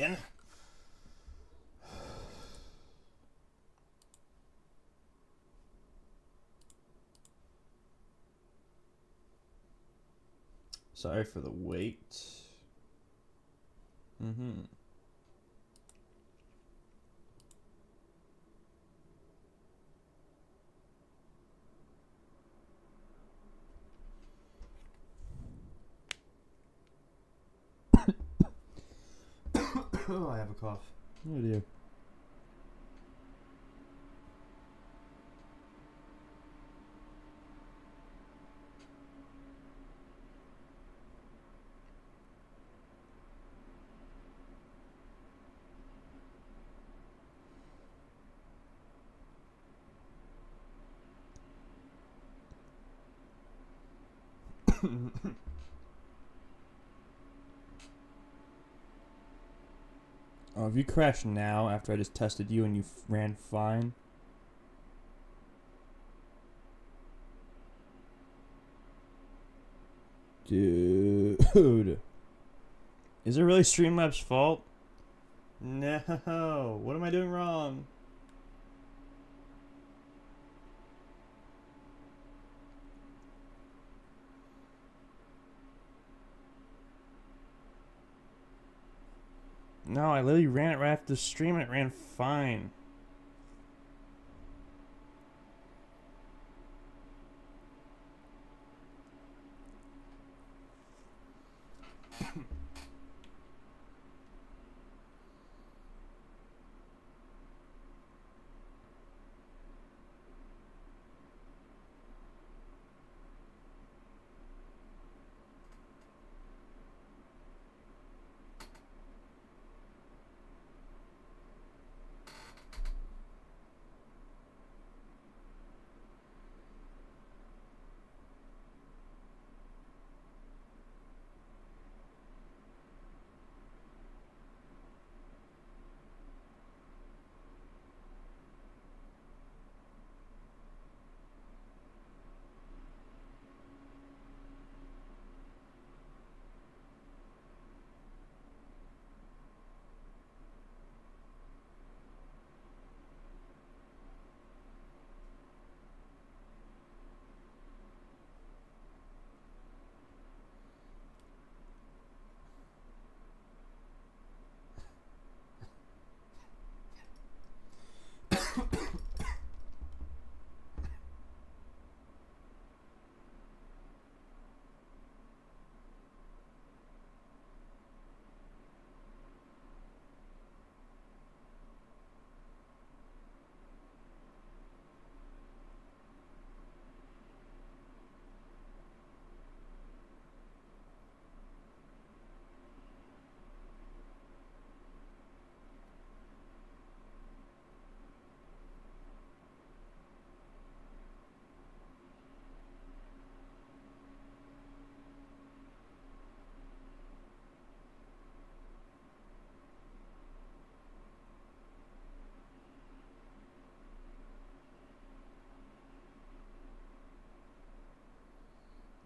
again. Sorry for the wait. Oh, I have a cough. Oh dear. Oh, if you crash now after I just tested you and you ran fine. Dude. Is it really Streamlabs' fault? No. What am I doing wrong? No, I literally ran it right after the stream and it ran fine.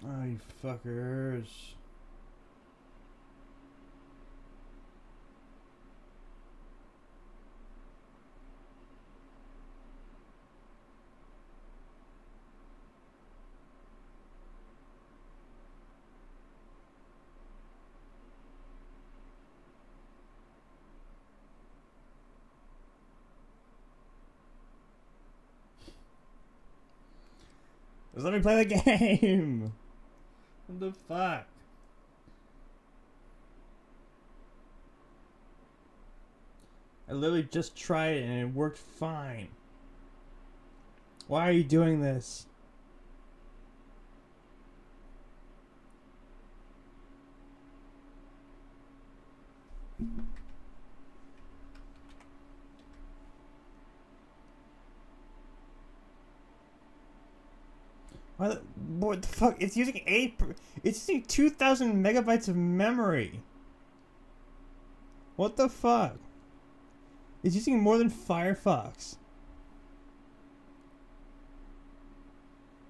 Oh, you fuckers. Just let me play the game. What the fuck? I literally just tried it and it worked fine. Why are you doing this? What the fuck? It's using it's using 2,000 megabytes of memory. What the fuck? It's using more than Firefox.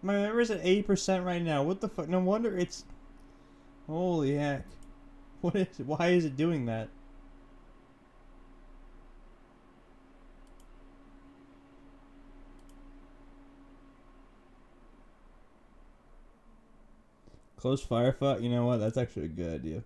My memory's at 80% right now. What the fuck? No wonder it's... Holy heck. What is it? Why is it doing that? Close firefight. You know what? That's actually a good idea.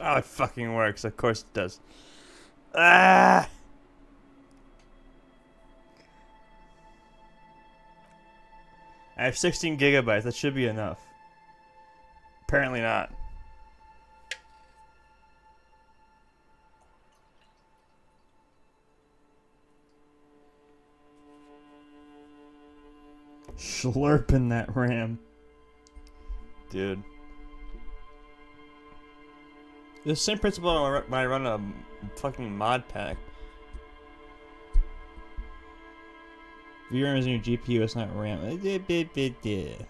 Oh, it fucking works. Of course it does. Ah! I have 16 gigabytes. That should be enough. Apparently not. Slurping that RAM. Dude. The same principle when I run a fucking mod pack. VRAM is in your GPU, it's not RAM.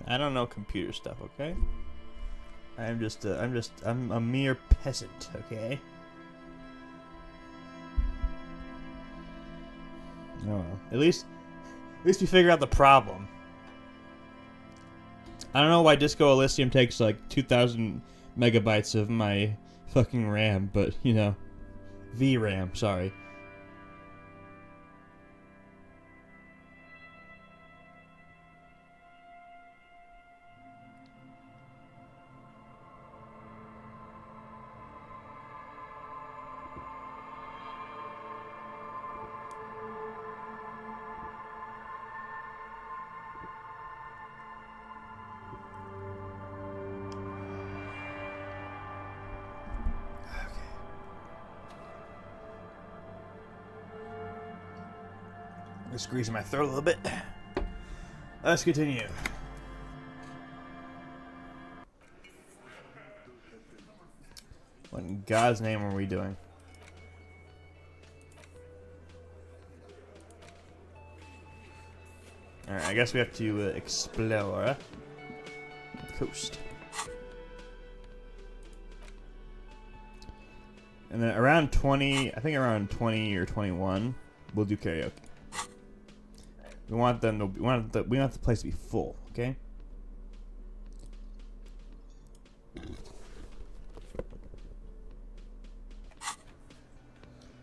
I don't know computer stuff, okay? I'm a mere peasant, okay? Oh well. At least we figure out the problem. I don't know why Disco Elysium takes like 2,000 megabytes of my fucking RAM, but you know, VRAM, sorry. Just squeezing my throat a little bit. Let's continue. What in God's name are we doing? Alright, I guess we have to explore the coast. And then around 20, I think around 20 or 21, we'll do karaoke. We want them to. We want the place to be full. Okay.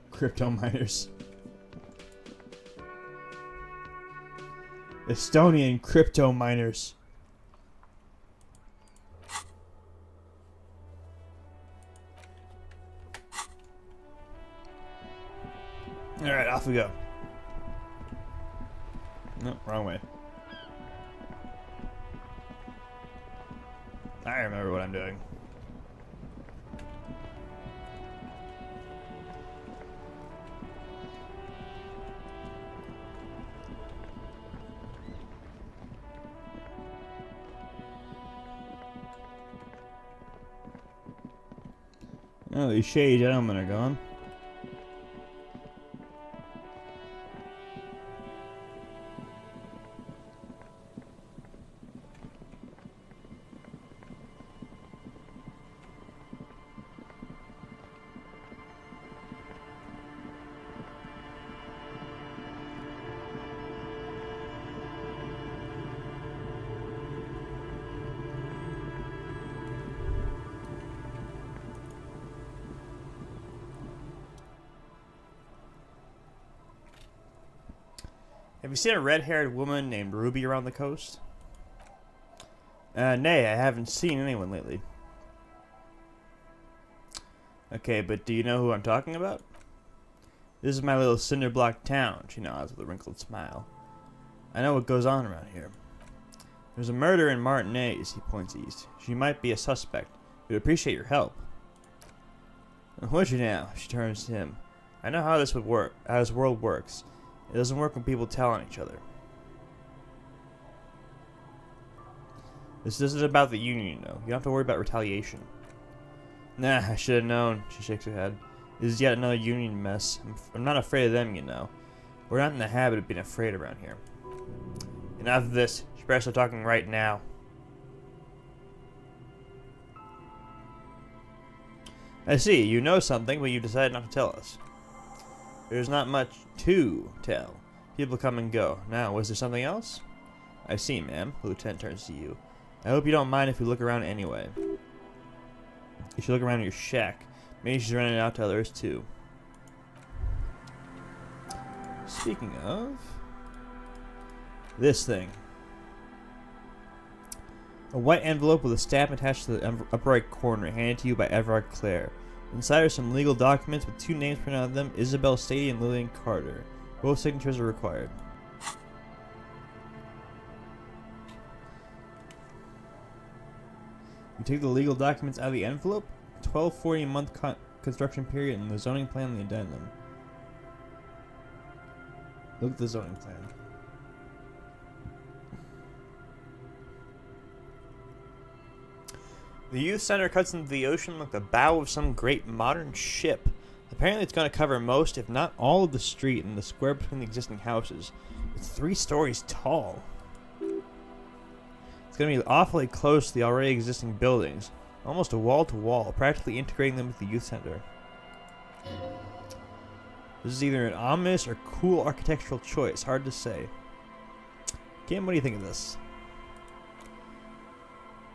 Crypto miners. Estonian crypto miners. All right, off we go. No, wrong way. I remember what I'm doing. Oh, these shady gentlemen are gone. Have you seen a red-haired woman named Ruby around the coast? Nay, I haven't seen anyone lately. Okay, but do you know who I'm talking about? This is my little cinder block town, she nods with a wrinkled smile. I know what goes on around here. There's a murder in Martinez, he points east. She might be a suspect. We'd appreciate your help. Would you now? She turns to him. I know how this would work, how this world works. It doesn't work when people tell on each other. This isn't about the union, though. You don't have to worry about retaliation. Nah, I should have known. She shakes her head. This is yet another union mess. I'm not afraid of them, you know. We're not in the habit of being afraid around here. Enough of this. You better start talking right now. I see. You know something, but you decided not to tell us. There's not much to tell. People come and go. Now, was there something else? I see, ma'am. The lieutenant turns to you. I hope you don't mind if we look around anyway. You should look around your shack. Maybe she's running it out to others, too. Speaking of... this thing. A white envelope with a stamp attached to the upper right corner, handed to you by Everard Clare. Inside are some legal documents with 2 names printed on them, Isabel Stady and Lillian Carter. Both signatures are required. You take the legal documents out of the envelope. 1240-month construction period and the zoning plan and the addendum. Look at the zoning plan. The youth center cuts into the ocean like the bow of some great modern ship. Apparently it's going to cover most, if not all, of the street and the square between the existing houses. It's 3 stories tall. It's going to be awfully close to the already existing buildings. Almost a wall-to-wall, practically integrating them with the youth center. This is either an ominous or cool architectural choice. Hard to say. Kim, what do you think of this?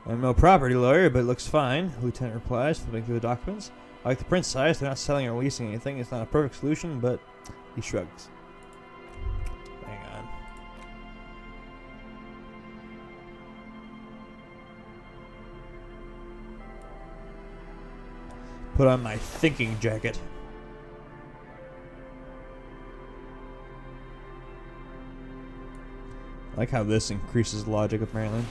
I'm no property lawyer, but it looks fine, the lieutenant replies, flipping through the documents. I like the print size. They're not selling or leasing anything. It's not a perfect solution, but he shrugs. Hang on. Put on my thinking jacket. I like how this increases logic, apparently.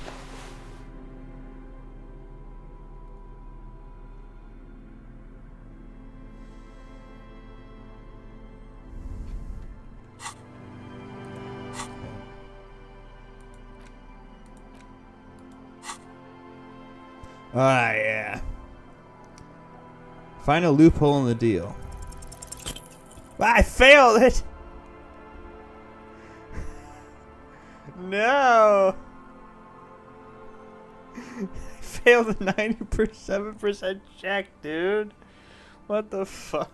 Ah, yeah. Find a loophole in the deal. I failed it! No! I failed the 97% check, dude. What the fuck?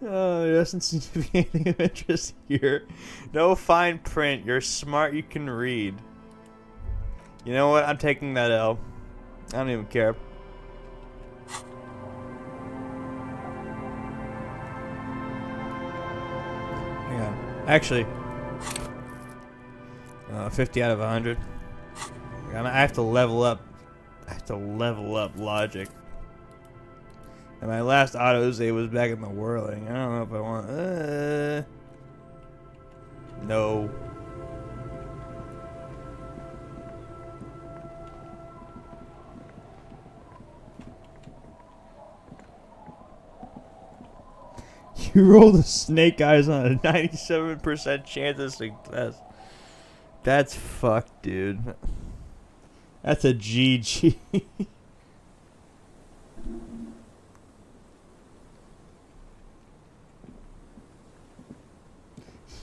Oh, there doesn't seem to be anything of interest here. No fine print. You're smart, you can read. You know what? I'm taking that L. I don't even care. Hang on. Actually, 50 out of 100. I have to level up. I have to level up logic. And my last autosave was back in the whirling. I don't know if I want. No. You rolled a snake eyes on a 97% chance of success. That's fucked, dude. That's a GG.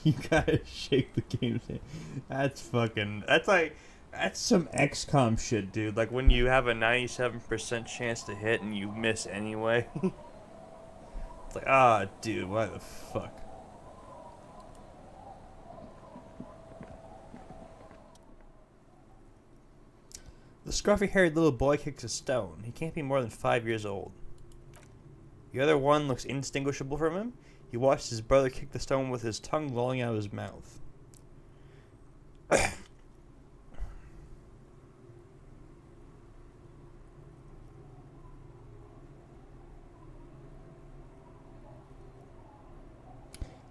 You gotta shake the game. That's fucking. That's like. That's some XCOM shit, dude. Like when you have a 97% chance to hit and you miss anyway. It's like, ah, dude, why the fuck? The scruffy-haired little boy kicks a stone. He can't be more than 5 years old. The other one looks indistinguishable from him. He watches his brother kick the stone with his tongue lolling out of his mouth.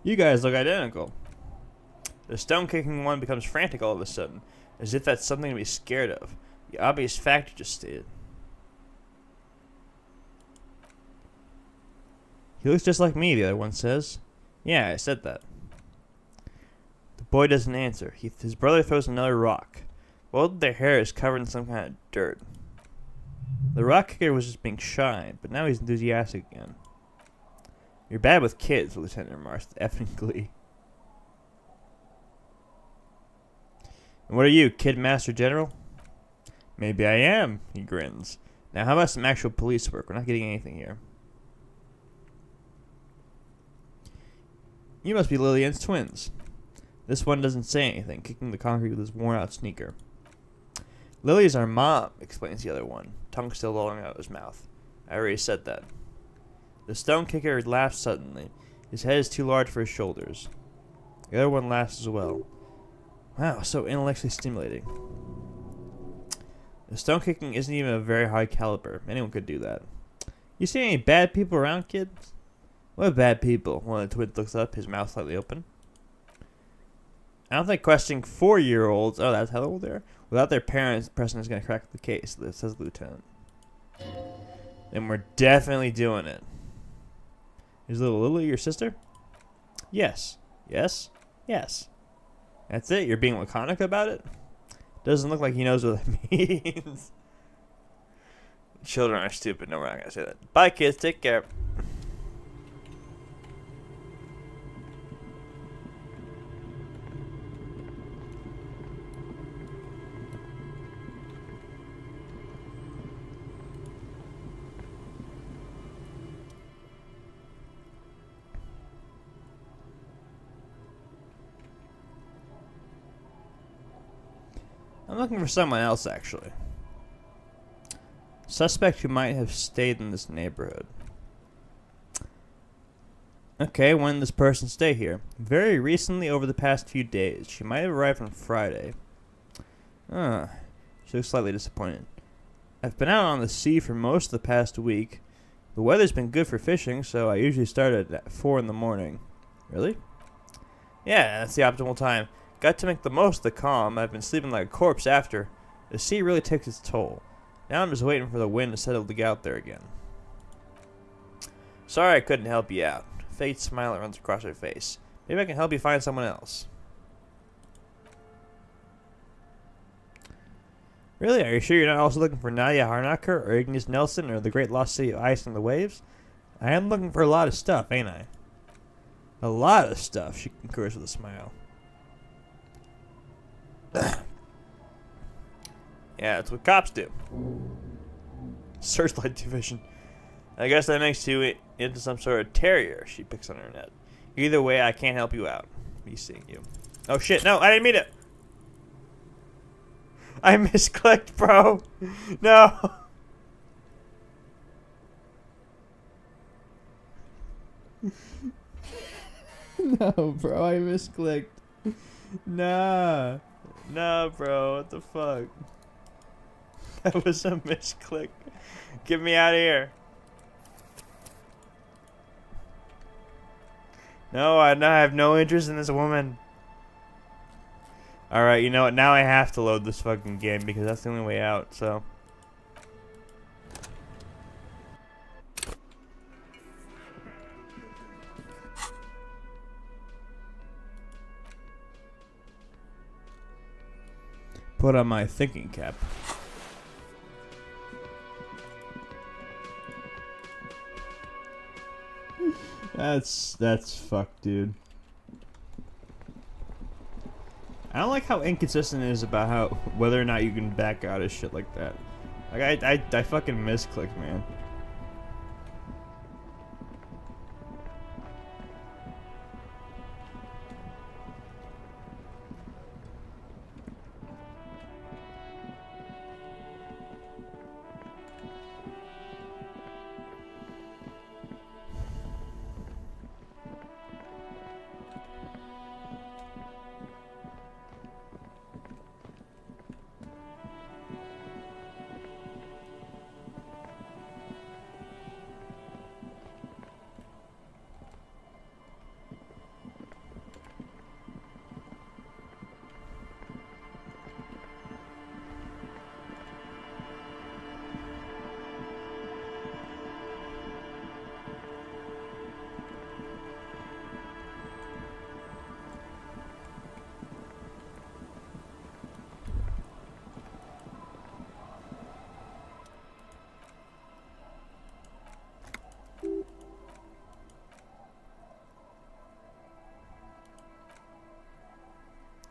You guys look identical. The stone-kicking one becomes frantic all of a sudden, as if that's something to be scared of. The obvious fact you just stated. He looks just like me, the other one says. Yeah, I said that. The boy doesn't answer. His brother throws another rock. Both of their hair is covered in some kind of dirt. The rock kicker was just being shy, but now he's enthusiastic again. You're bad with kids, the lieutenant remarks with effing glee. And what are you, Kid Master General? Maybe I am, he grins. Now how about some actual police work? We're not getting anything here. You must be Lillian's twins. This one doesn't say anything, kicking the concrete with his worn-out sneaker. Lily's our mom, explains the other one, tongue still lolling out of his mouth. I already said that. The stone kicker laughs suddenly. His head is too large for his shoulders. The other one laughs as well. Wow, so intellectually stimulating. The stone kicking isn't even a very high caliber. Anyone could do that. You see any bad people around, kids? What bad people? One of the twins looks up, his mouth slightly open. I don't think questioning 4-year-olds, oh, that's how old they are, without their parents present is going to crack the case, says the lieutenant. Then we're definitely doing it. Is little Lily your sister? Yes. Yes? Yes. That's it? You're being laconic about it? Doesn't look like he knows what that means. Children are stupid. No, we're not going to say that. Bye, kids. Take care. I'm looking for someone else, actually. Suspect who might have stayed in this neighborhood. Okay, when did this person stay here? Very recently, over the past few days. She might have arrived on Friday. She looks slightly disappointed. I've been out on the sea for most of the past week. The weather's been good for fishing, so I usually start at 4 in the morning. Really? Yeah, that's the optimal time. Got to make the most of the calm. I've been sleeping like a corpse after. The sea really takes its toll. Now I'm just waiting for the wind to settle to get out there again. Sorry I couldn't help you out. Fate's smile runs across her face. Maybe I can help you find someone else. Really? Are you sure you're not also looking for Nadia Harnacker or Ignis Nelson or the great lost city of ice and the waves? I am looking for a lot of stuff, ain't I? A lot of stuff, she concurs with a smile. Yeah, that's what cops do. Searchlight division. I guess that makes you into some sort of terrier, she picks on her net. Either way, I can't help you out. Me seeing you. Oh shit, no, I didn't mean it! I misclicked, bro! No! No, bro, I misclicked. Nah. No, bro, what the fuck? That was a misclick. Get me out of here. No, I have no interest in this woman. Alright, you know what? Now I have to load this fucking game because that's the only way out, so. Put on my thinking cap. That's fucked, dude. I don't like how inconsistent it is about how whether or not you can back out of shit like that. Like I fucking misclicked, man.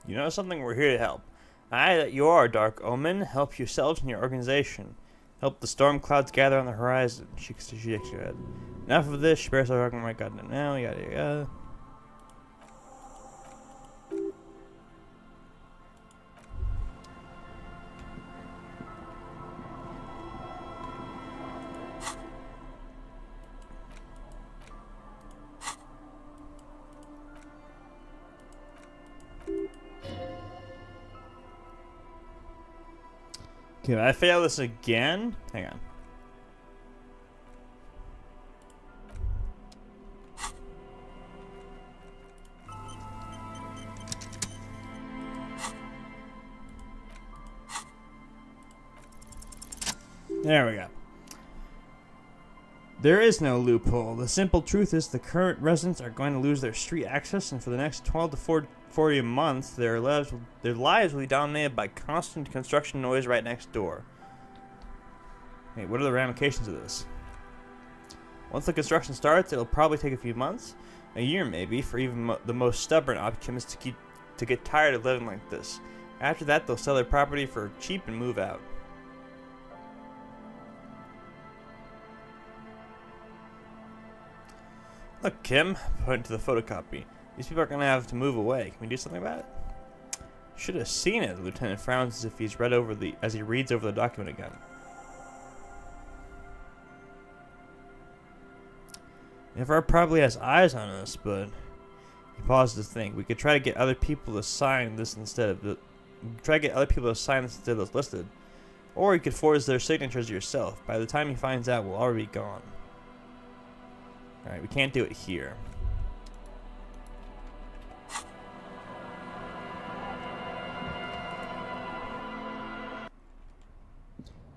You know something? We're here to help. I, that you are, Dark Omen, help yourselves and your organization. Help the storm clouds gather on the horizon. She shakes her head. Enough of this. She better start talking. My God, now, yada yada. Can I fail this again? Hang on. There we go. There is no loophole. The simple truth is the current residents are going to lose their street access, and for the next 12 to 40 months, their lives will be dominated by constant construction noise right next door. Wait, what are the ramifications of this? Once the construction starts, it'll probably take a few months, a year maybe, for even the most stubborn optimists to get tired of living like this. After that, they'll sell their property for cheap and move out. Look, Kim, pointing to the photocopy. These people are going to have to move away. Can we do something about it? Should have seen it. The lieutenant frowns as if he reads over the document again. Everard probably has eyes on us, but he pauses to think. We could try to get other people to sign this instead of what's listed, or you could forge their signatures yourself. By the time he finds out, we'll already be gone. All right, we can't do it here.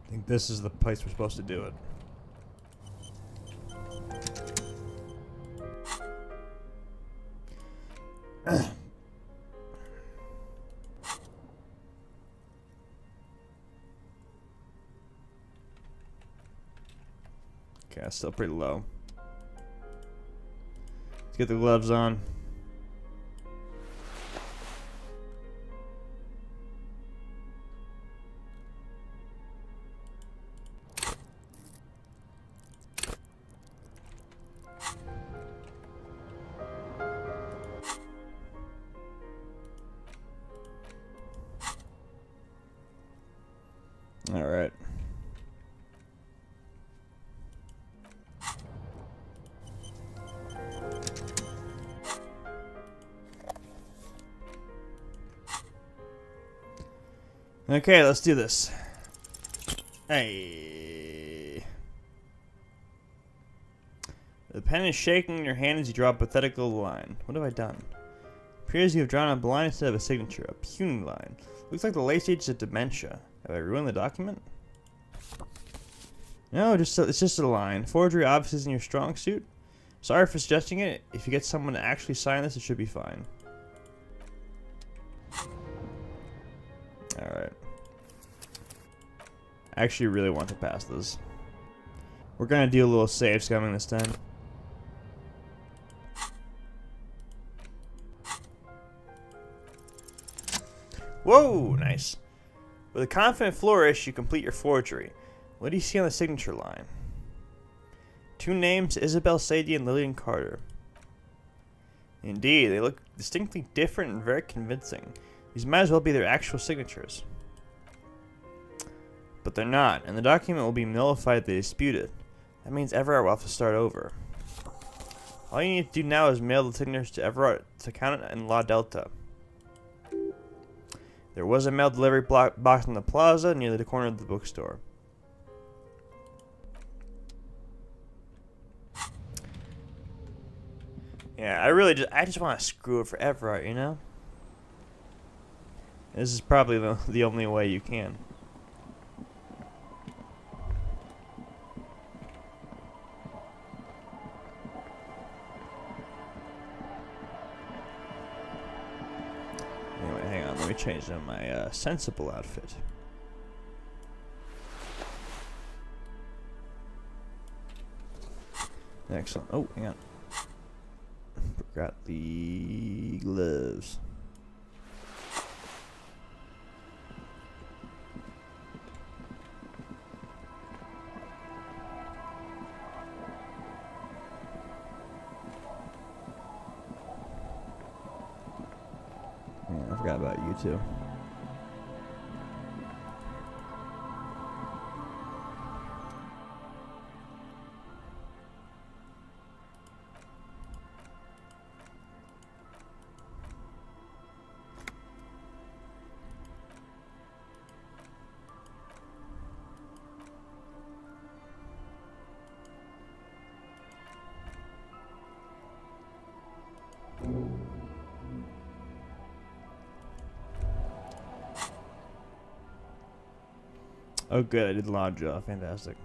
I think this is the place we're supposed to do it. Okay, that's still pretty low. Let's get the gloves on. All right. Okay, let's do this. Hey. The pen is shaking in your hand as you draw a pathetical line. What have I done? Appears you have drawn a line instead of a signature, a puny line. Looks like the late stages of dementia. Have I ruined the document? No, it's just a line. Forgery obviously isn't your strong suit. Sorry for suggesting it. If you get someone to actually sign this, it should be fine. Alright. I actually really want to pass this. We're gonna do a little save scumming this time. Whoa, nice. With a confident flourish, you complete your forgery. What do you see on the signature line? Two names, Isabel Sadie and Lillian Carter. Indeed, they look distinctly different and very convincing. These might as well be their actual signatures. But they're not, and the document will be nullified if they dispute it. That means Everard will have to start over. All you need to do now is mail the signatures to Everard's accountant in La Delta. There was a mail delivery box in the plaza near the corner of the bookstore. Yeah, I just want to screw it for Everard, you know? This is probably the only way you can. Anyway, hang on, let me change to my sensible outfit. Excellent. Oh, hang on. Forgot the gloves. about you two. Oh good, I did the logjah. Fantastic.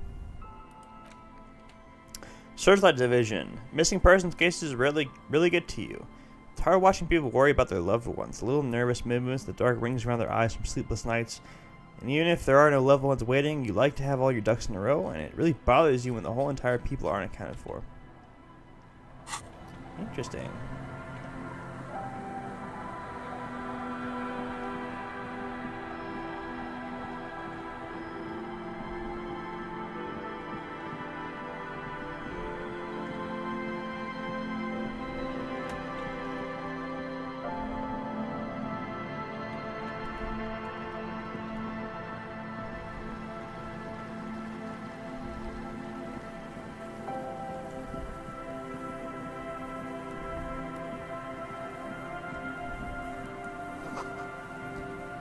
Searchlight Division. Missing persons cases really get to you. It's hard watching people worry about their loved ones. The little nervous movements, the dark rings around their eyes from sleepless nights. And even if there are no loved ones waiting, you like to have all your ducks in a row, and it really bothers you when the whole entire people aren't accounted for. Interesting.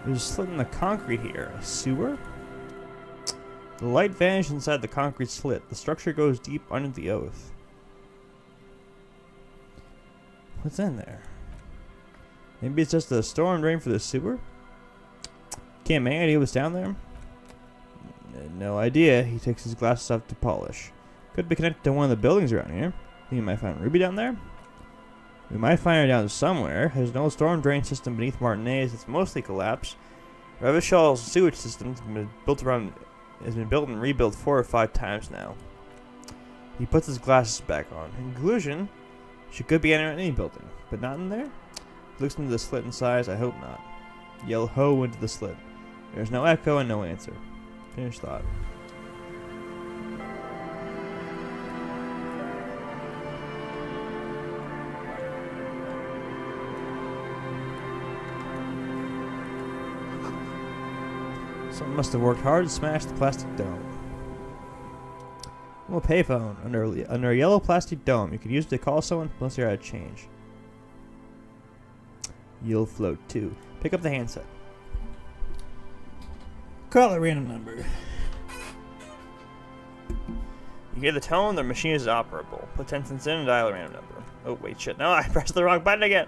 There's a slit in the concrete here. A sewer? The light vanished inside the concrete slit. The structure goes deep under the oath. What's in there? Maybe it's just a storm drain for the sewer? Can't make any idea what's down there? No idea. He takes his glasses off to polish. Could be connected to one of the buildings around here. Think you might find Ruby down there? We might find her down somewhere. There's an old storm drain system beneath Martinez that's mostly collapsed. Revichal's sewage system has been built and rebuilt 4 or 5 times now. He puts his glasses back on. In conclusion, she could be in any building, but not in there? He looks into the slit and sighs, I hope not. Yell ho into the slit. There's no echo and no answer. Finished thought. Someone must have worked hard to smash the plastic dome. A little payphone under a yellow plastic dome. You could use it to call someone unless you're out of change. You'll float too. Pick up the handset. Call a random number. You hear the tone, the machine is operable. Put 10 cents in and dial a random number. Oh, wait, shit. No, I pressed the wrong button again.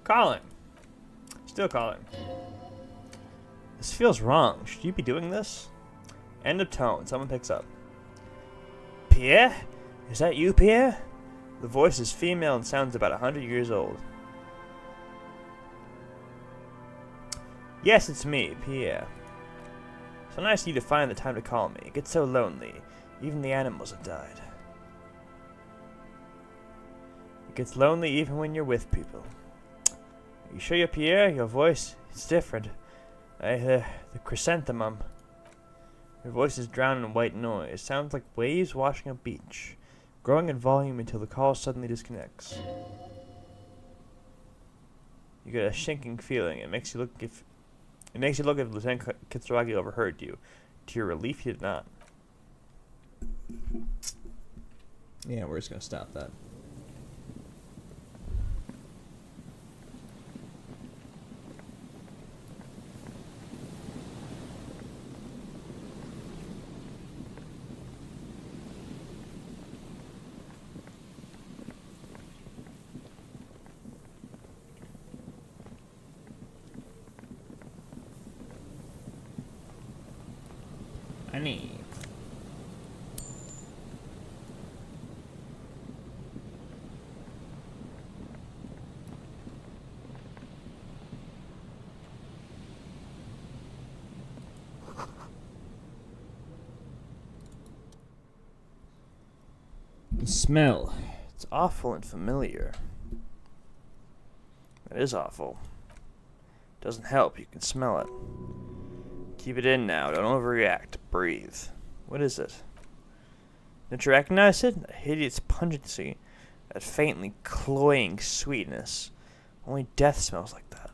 Calling. Still calling. This feels wrong. Should you be doing this? End of tone. Someone picks up. Pierre? Is that you, Pierre? The voice is female and sounds about 100 years old. Yes, it's me, Pierre. So nice of you to find the time to call me. It gets so lonely. Even the animals have died. It gets lonely even when you're with people. Are you sure you're Pierre? Your voice is different. The chrysanthemum. Your voice is drowned in white noise. Sounds like waves washing a beach, growing in volume until the call suddenly disconnects. You get a sinking feeling. It makes you look if Lieutenant Kitsuragi overheard you. To your relief, he did not. Yeah, we're just gonna stop that. Honey. The smell. It's awful and familiar. That is awful. Doesn't help. You can smell it. Keep it in now. Don't overreact. Breathe. What is it? Don't you recognize it? A hideous pungency. That faintly cloying sweetness. Only death smells like that.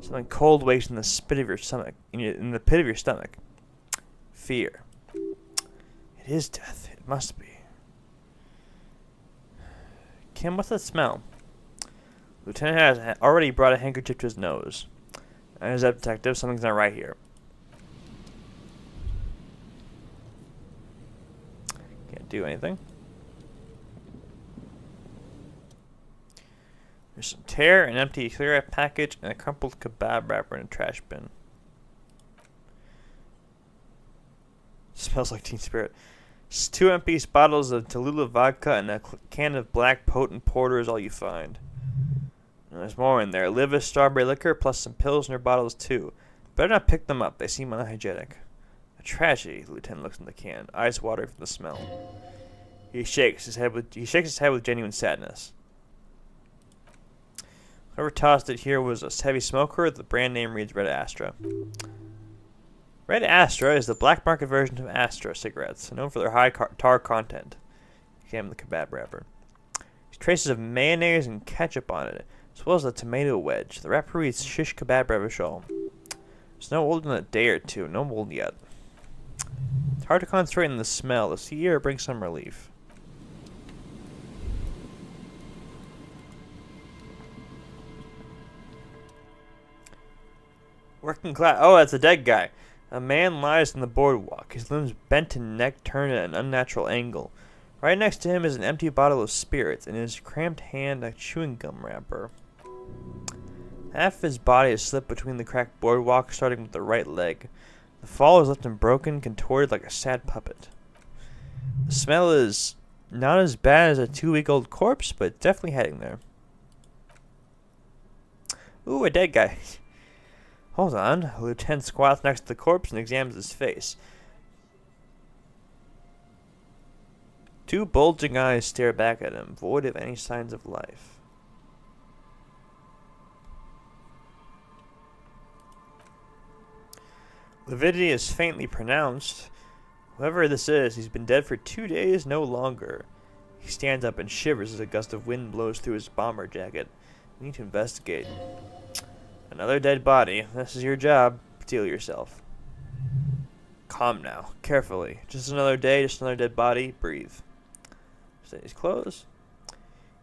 Something cold wakes in the spit of your stomach. In the pit of your stomach. Fear. It is death. It must be. Kim, what's that smell? Lieutenant has already brought a handkerchief to his nose. As a detective, something's not right here. Can't do anything. There's some tear, an empty cigarette package, and a crumpled kebab wrapper in a trash bin. Smells like Teen Spirit. 2 empty bottles of Tallulah vodka and a can of black potent porter is all you find. And there's more in there. Livis strawberry liquor plus some Pilsner bottles too. Better not pick them up. They seem unhygienic. A tragedy. The lieutenant looks in the can, eyes watering from the smell. He shakes his head with genuine sadness. Whoever tossed it here was a heavy smoker. The brand name reads Red Astra. Red Astra is the black market version of Astra cigarettes, known for their high tar content. Examine the kebab wrapper. There's traces of mayonnaise and ketchup on it, as well as a tomato wedge. The wrapper reads Shish Kebab Revachol. It's no older than a day or two, no mold yet. It's hard to concentrate on the smell. The sea air brings some relief. Working class. Oh, that's a dead guy. A man lies on the boardwalk, his limbs bent and neck turned at an unnatural angle. Right next to him is an empty bottle of spirits, and in his cramped hand a chewing gum wrapper. Half of his body is slipped between the cracked boardwalk, starting with the right leg. The fall is left him broken, contorted like a sad puppet. The smell is not as bad as a 2-week-old corpse, but definitely heading there. Ooh, a dead guy. Hold on. The lieutenant squats next to the corpse and examines his face. 2 bulging eyes stare back at him, void of any signs of life. Lividity is faintly pronounced. Whoever this is, he's been dead for 2 days, no longer. He stands up and shivers as a gust of wind blows through his bomber jacket. We need to investigate. Another dead body. This is your job. Steel yourself. Calm now. Carefully. Just another day, just another dead body. Breathe. Steady his clothes.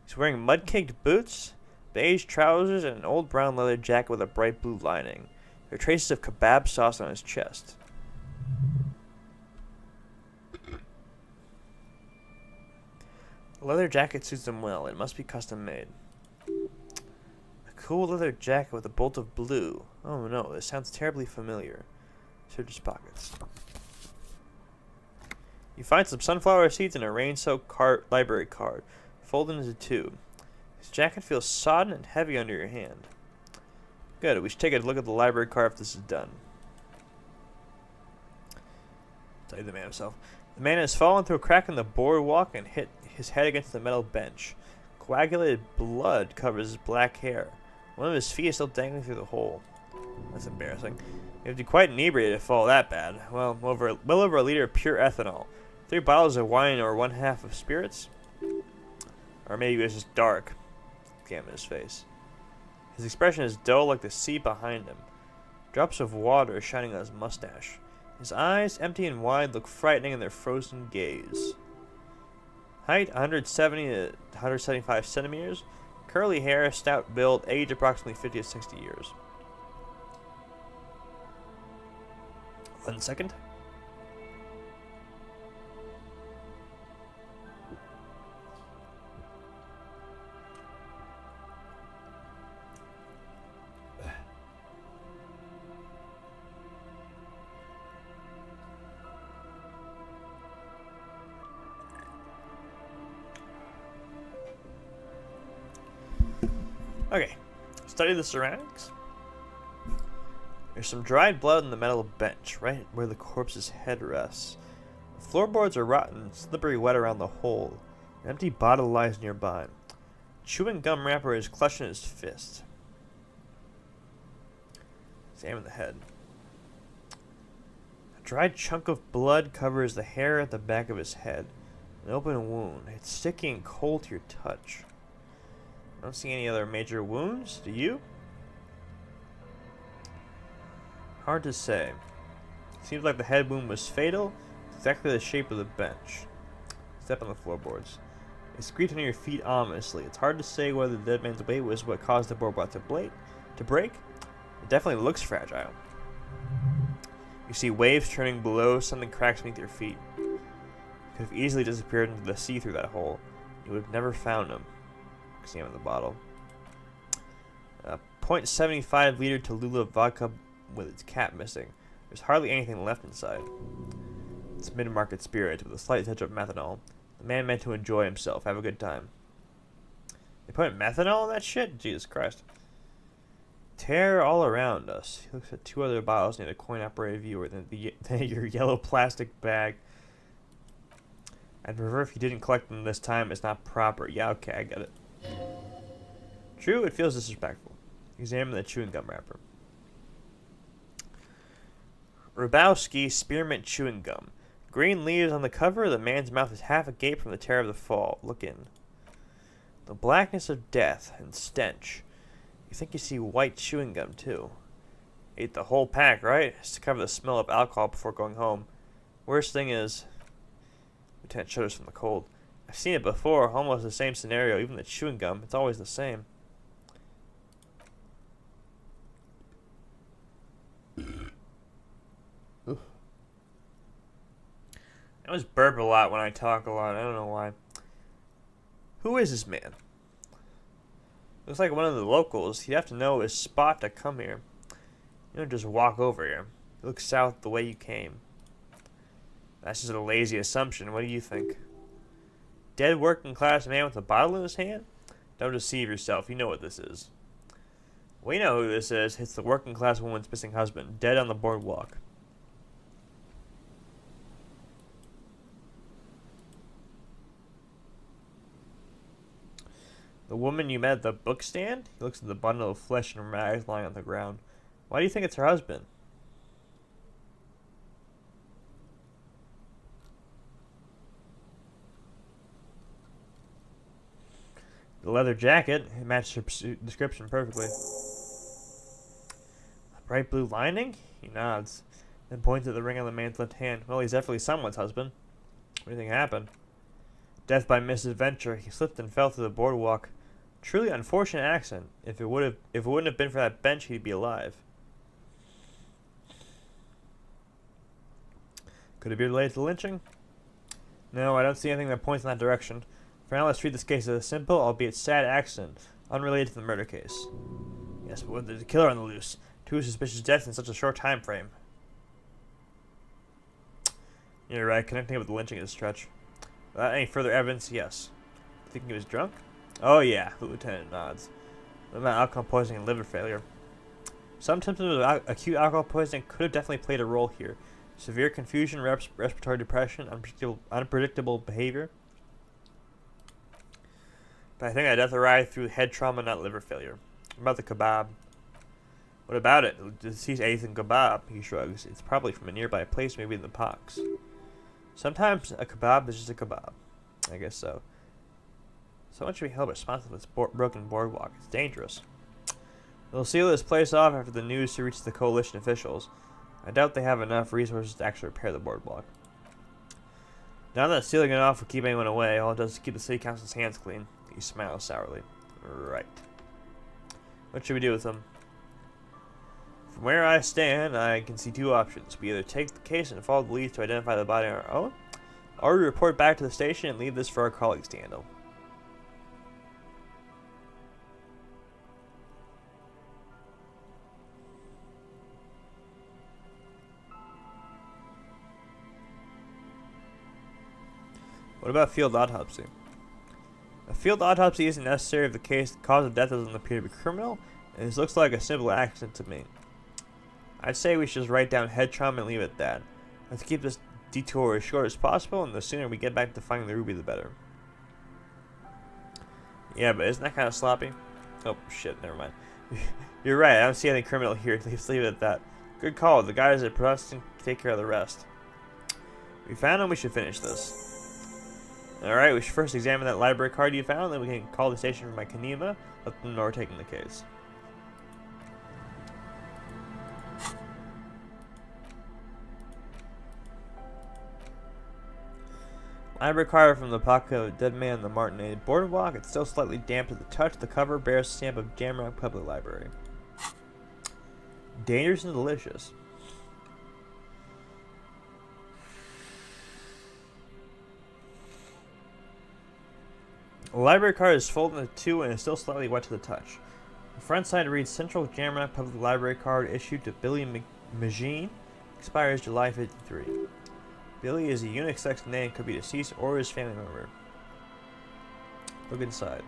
He's wearing mud-caked boots, beige trousers, and an old brown leather jacket with a bright blue lining. There are traces of kebab sauce on his chest. The leather jacket suits him well. It must be custom made. A cool leather jacket with a bolt of blue. Oh no, this sounds terribly familiar. Search his pockets. You find some sunflower seeds and a rain-soaked library card, folded into 2. His jacket feels sodden and heavy under your hand. Good, we should take a look at the library card if this is done. Tell you the man himself. The man has fallen through a crack in the boardwalk and hit his head against the metal bench. Coagulated blood covers his black hair. One of his feet is still dangling through the hole. That's embarrassing. You have to be quite inebriated to fall that bad. Well over a liter of pure ethanol. 3 bottles of wine or 1/2 of spirits? Or maybe it's just dark. Examine his face. His expression is dull like the sea behind him. Drops of water are shining on his mustache. His eyes, empty and wide, look frightening in their frozen gaze. Height 170 to 175 centimeters. Curly hair, stout build, age approximately 50 to 60 years. 1 second. Okay, study the ceramics. There's some dried blood on the metal bench, right where the corpse's head rests. The floorboards are rotten, slippery wet around the hole. An empty bottle lies nearby. Chewing gum wrapper is clutched in his fist. Examine the head. A dried chunk of blood covers the hair at the back of his head. An open wound. It's sticky and cold to your touch. I don't see any other major wounds. Do you? Hard to say. Seems like the head wound was fatal. Exactly the shape of the bench. Step on the floorboards. It squeaked under your feet ominously. It's hard to say whether the dead man's weight was what caused the boardwalk to break. It definitely looks fragile. You see waves turning below. Something cracks beneath your feet. You could have easily disappeared into the sea through that hole. You would have never found him. Examine the bottle. 0.75 liter Tallulah vodka with its cap missing. There's hardly anything left inside. It's mid-market spirit with a slight touch of methanol. The man meant to enjoy himself, have a good time. They put methanol in that shit? Jesus Christ. Terror all around us. He looks at two other bottles near the coin-operated viewer than your yellow plastic bag. I'd prefer if you didn't collect them this time. It's not proper. Yeah, okay, I get it. True, it feels disrespectful. Examine the chewing gum wrapper. Rubowski Spearmint Chewing Gum. Green leaves on the cover. The man's mouth is half agape from the terror of the fall. Look in. The blackness of death and stench. You think you see white chewing gum, too. Ate the whole pack, right? It's to cover the smell of alcohol before going home. Worst thing is... Lieutenant shudders from the cold. I've seen it before. Almost the same scenario. Even the chewing gum. It's always the same. I always burp a lot when I talk a lot. I don't know why. Who is this man? Looks like one of the locals. You'd have to know his spot to come here. You don't just walk over here. You look south the way you came. That's just a lazy assumption. What do you think? Dead working class man with a bottle in his hand? Don't deceive yourself. You know what this is. We know who this is. It's the working class woman's missing husband. Dead on the boardwalk. The woman you met at the book stand? He looks at the bundle of flesh and rags lying on the ground. Why do you think it's her husband? The leather jacket, it matched her description perfectly. A bright blue lining? He nods, then points at the ring on the man's left hand. Well, he's definitely someone's husband. What do you think happened? Death by misadventure. He slipped and fell through the boardwalk. Truly unfortunate accident. If it wouldn't have been for that bench, he'd be alive. Could it be related to lynching? No, I don't see anything that points in that direction. For now, let's treat this case as a simple, albeit sad accident, unrelated to the murder case. Yes, but with the killer on the loose, two suspicious deaths in such a short time frame. You're right, connecting it with the lynching is a stretch. Without any further evidence, yes. Thinking he was drunk? Oh yeah, the lieutenant nods. What about alcohol poisoning and liver failure? Some symptoms of acute alcohol poisoning could have definitely played a role here. Severe confusion, respiratory depression, unpredictable behavior. But I think that death arrived through head trauma, not liver failure. What about the kebab? What about it? The deceased ate some kebab, he shrugs. It's probably from a nearby place, maybe in the pox. Sometimes a kebab is just a kebab. I guess so. Someone should be held responsible for this broken boardwalk. It's dangerous. They'll seal this place off after the news reaches the coalition officials. I doubt they have enough resources to actually repair the boardwalk. Now that sealing it off will keep anyone away, all it does is keep the city council's hands clean. He smiles sourly. Right. What should we do with them? From where I stand, I can see two options. We either take the case and follow the leads to identify the body on our own, or we report back to the station and leave this for our colleagues to handle. What about field autopsy? A field autopsy isn't necessary if the cause of death doesn't appear to be criminal, and this looks like a simple accident to me. I'd say we should just write down head trauma and leave it at that. Let's keep this detour as short as possible, and the sooner we get back to finding the ruby, the better. Yeah, but isn't that kind of sloppy? Oh, shit, never mind. You're right, I don't see any criminal here. Let's leave it at that. Good call. The guys at production take care of the rest. We found him, we should finish this. Alright, we should first examine that library card you found, then we can call the station for my Kanema, let them know we're taking the case. Library card from the pocket of a dead man on the Martinet boardwalk. It's still slightly damp to the touch. The cover bears a stamp of Jamrock Public Library. Dangerous and delicious. The library card is folded into two and is still slightly wet to the touch. The front side reads Central Jamrock Public Library card issued to Billy Magine. Expires July 53. Billy is a unisex name, could be deceased or his family member. Look inside.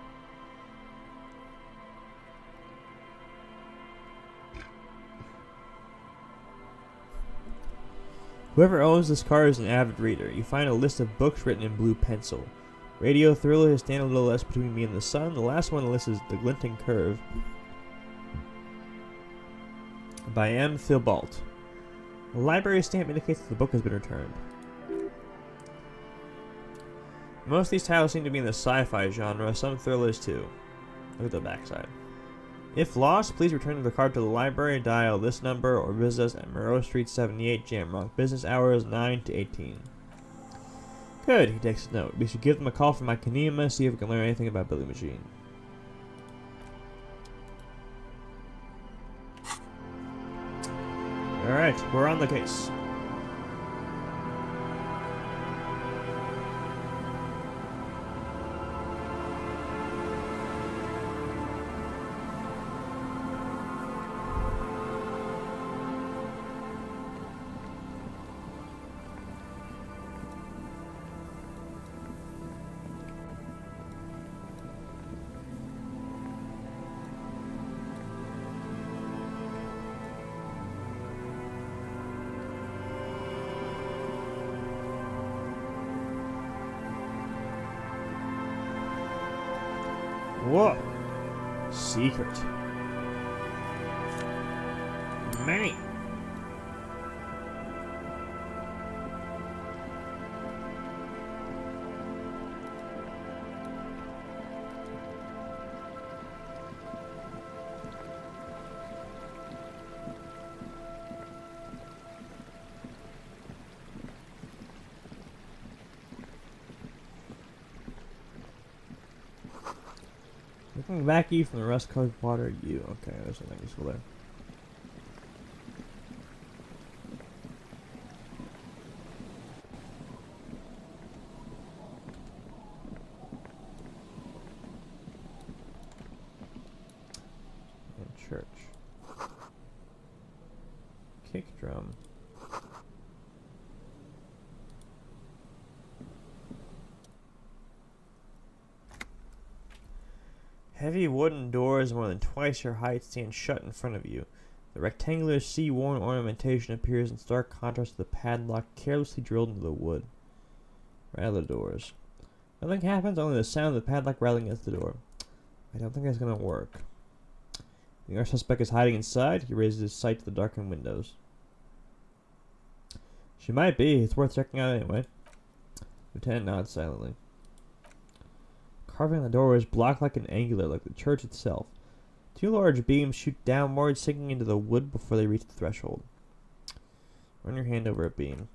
Whoever owns this card is an avid reader. You find a list of books written in blue pencil. Radio Thriller is stand a little less between me and the sun. The last one on the list is The Glinting Curve by M. Thibault. The library stamp indicates that the book has been returned. Most of these titles seem to be in the sci-fi genre, some thrillers too. Look at the backside. If lost, please return the card to the library, dial this number, or visit us at Moreau Street 78, Jamrock. Business hours 9 to 18. Good, he takes a note. We should give them a call from my Kanema, see if we can learn anything about Billy Magine. Alright, we're on the case. Whoa! Secret. Man! Looking back at you from the rust-colored water, you. Okay, there's something useful there. And church. Kick drum. Heavy wooden doors more than twice your height stand shut in front of you. The rectangular sea-worn ornamentation appears in stark contrast to the padlock carelessly drilled into the wood. Right out of the doors. Nothing happens, only the sound of the padlock rattling against the door. I don't think that's gonna work. The suspect is hiding inside. He raises his sight to the darkened windows. She might be. It's worth checking out anyway. Lieutenant nods silently. Carving on the door is blocked like an angular, like the church itself. Two large beams shoot downward, sinking into the wood before they reach the threshold. Run your hand over a beam.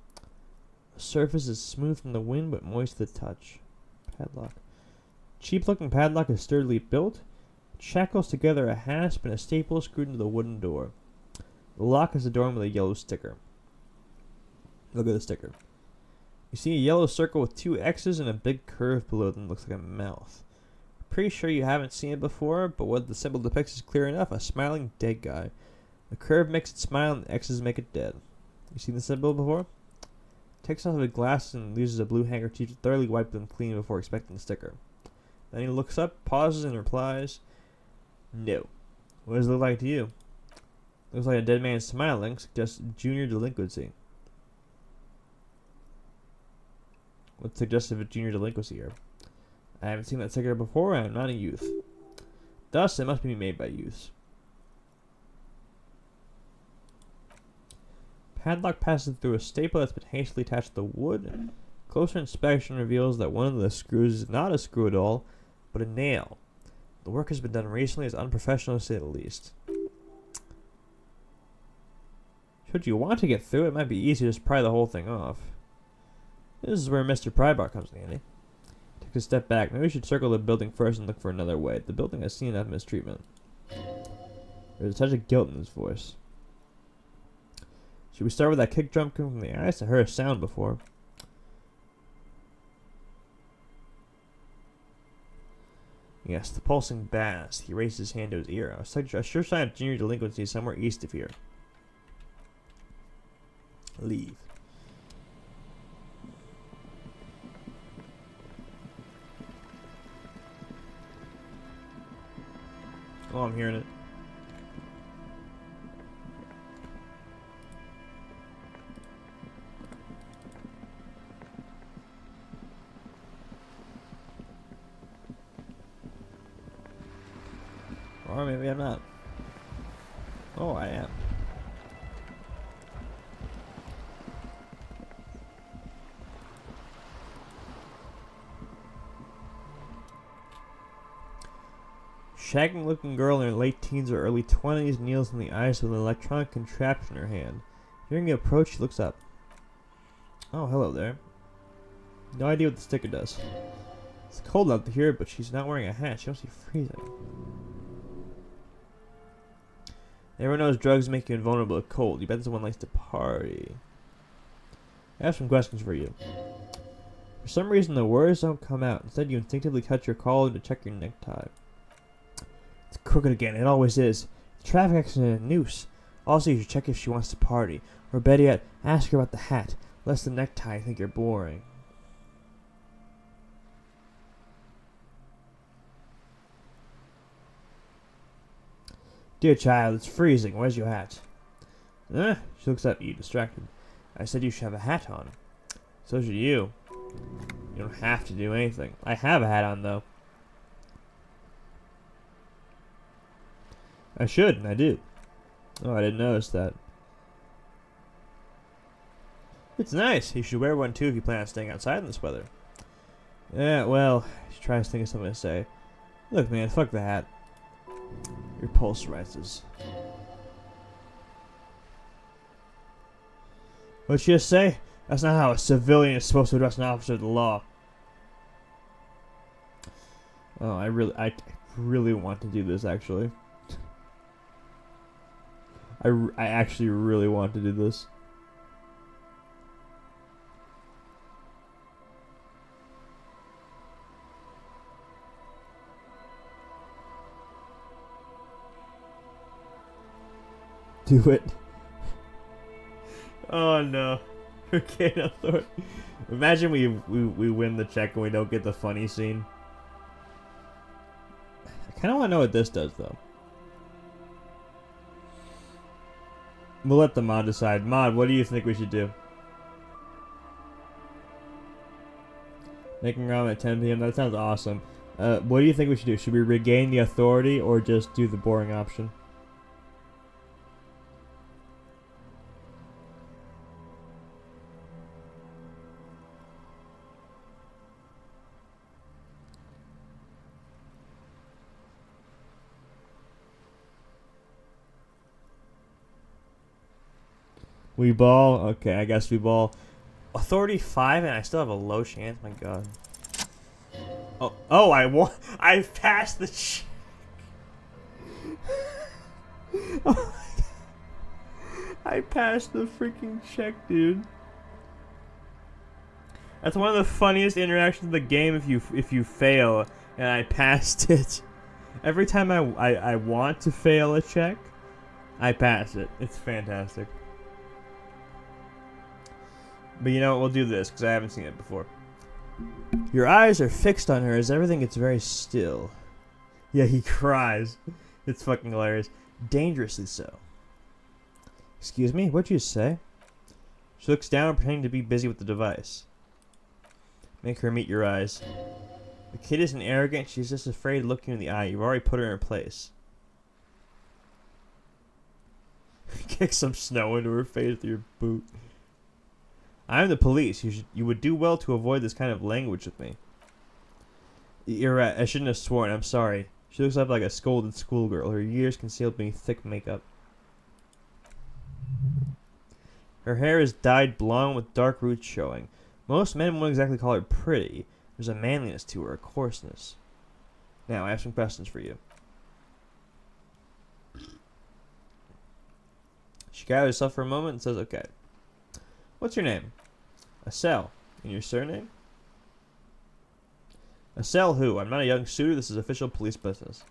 The surface is smooth from the wind, but moist to the touch. Padlock. Cheap-looking padlock is sturdily built. It shackles together a hasp and a staple screwed into the wooden door. The lock is adorned with a yellow sticker. Look at the sticker. You see a yellow circle with two X's and a big curve below them. Looks like a mouth. Pretty sure you haven't seen it before, but what the symbol depicts is clear enough. A smiling dead guy. The curve makes it smile and the X's make it dead. You seen the symbol before? Takes off his glasses and uses a blue handkerchief to thoroughly wipe them clean before expecting the sticker. Then he looks up, pauses, and replies, "No." What does it look like to you? Looks like a dead man smiling, suggests junior delinquency. What's suggestive of junior delinquency here? I haven't seen that sticker before, and I'm not a youth. Thus, it must be made by youths. padlock passes through a staple that's been hastily attached to the wood. Closer inspection reveals that one of the screws is not a screw at all, but a nail. The work has been done recently, as unprofessional to say the least. Should you want to get through, it might be easy to just pry the whole thing off. This is where Mr. Prybar comes in handy. Take a step back. Maybe we should circle the building first and look for another way. The building has seen enough mistreatment. There's a touch of guilt in his voice. Should we start with that kick drum coming from the ice? I heard a sound before. Yes, the pulsing bass. He raised his hand to his ear. A sure sign of junior delinquency somewhere east of here. Leave. Oh, I'm hearing it. Or maybe I'm not. Oh, I am. Shagging-looking girl in her late teens or early 20s kneels on the ice with an electronic contraption in her hand. Hearing the approach, she looks up. Oh, hello there. No idea what the sticker does. It's cold out here, but she's not wearing a hat. She must be freezing. Everyone knows drugs make you invulnerable to cold. You bet someone likes to party. I have some questions for you. For some reason, the words don't come out. Instead, you instinctively cut your collar to check your necktie. It's crooked again. It always is. The traffic accident, a noose. Also, you should check if she wants to party. Or better yet, ask her about the hat. Less the necktie, think you're boring. Dear child, it's freezing. Where's your hat? She looks at you, distracted. I said you should have a hat on. So should you. You don't have to do anything. I have a hat on, though. I should, and I do. Oh, I didn't notice that. It's nice. You should wear one, too, if you plan on staying outside in this weather. Yeah, well, she tries to think of something to say. Look, man, fuck the hat. Your pulse rises. What'd she just say? That's not how a civilian is supposed to address an officer of the law. Oh, I really want to do this, actually. I actually really want to do this. Do it. Oh no. Okay, no. Imagine we win the check and we don't get the funny scene. I kind of want to know what this does, though. We'll let the mod decide. Mod, what do you think we should do? Making around at 10 p.m. That sounds awesome. What do you think we should do? Should we regain the authority or just do the boring option? We ball? Okay, I guess we ball. Authority 5 and I still have a low chance? My god. Oh, I won. I passed the check. Oh my god. I passed the freaking check, dude. That's one of the funniest interactions of the game if you fail and I passed it. Every time I want to fail a check, I pass it. It's fantastic. But you know what, we'll do this, because I haven't seen it before. Your eyes are fixed on her as everything gets very still. Yeah, he cries. It's fucking hilarious. Dangerously so. Excuse me, what'd you say? She looks down, pretending to be busy with the device. Make her meet your eyes. The kid isn't arrogant, she's just afraid to look you in the eye. You've already put her in her place. Kick some snow into her face with your boot. I'm the police. You would do well to avoid this kind of language with me. You're right. I shouldn't have sworn. I'm sorry. She looks up like a scolded schoolgirl, her ears concealed beneath thick makeup. Her hair is dyed blonde with dark roots showing. Most men wouldn't exactly call her pretty. There's a manliness to her, a coarseness. Now, I have some questions for you. She gathers herself for a moment and says, okay. What's your name? Estelle. And your surname? Estelle who? I'm not a young suitor. This is official police business.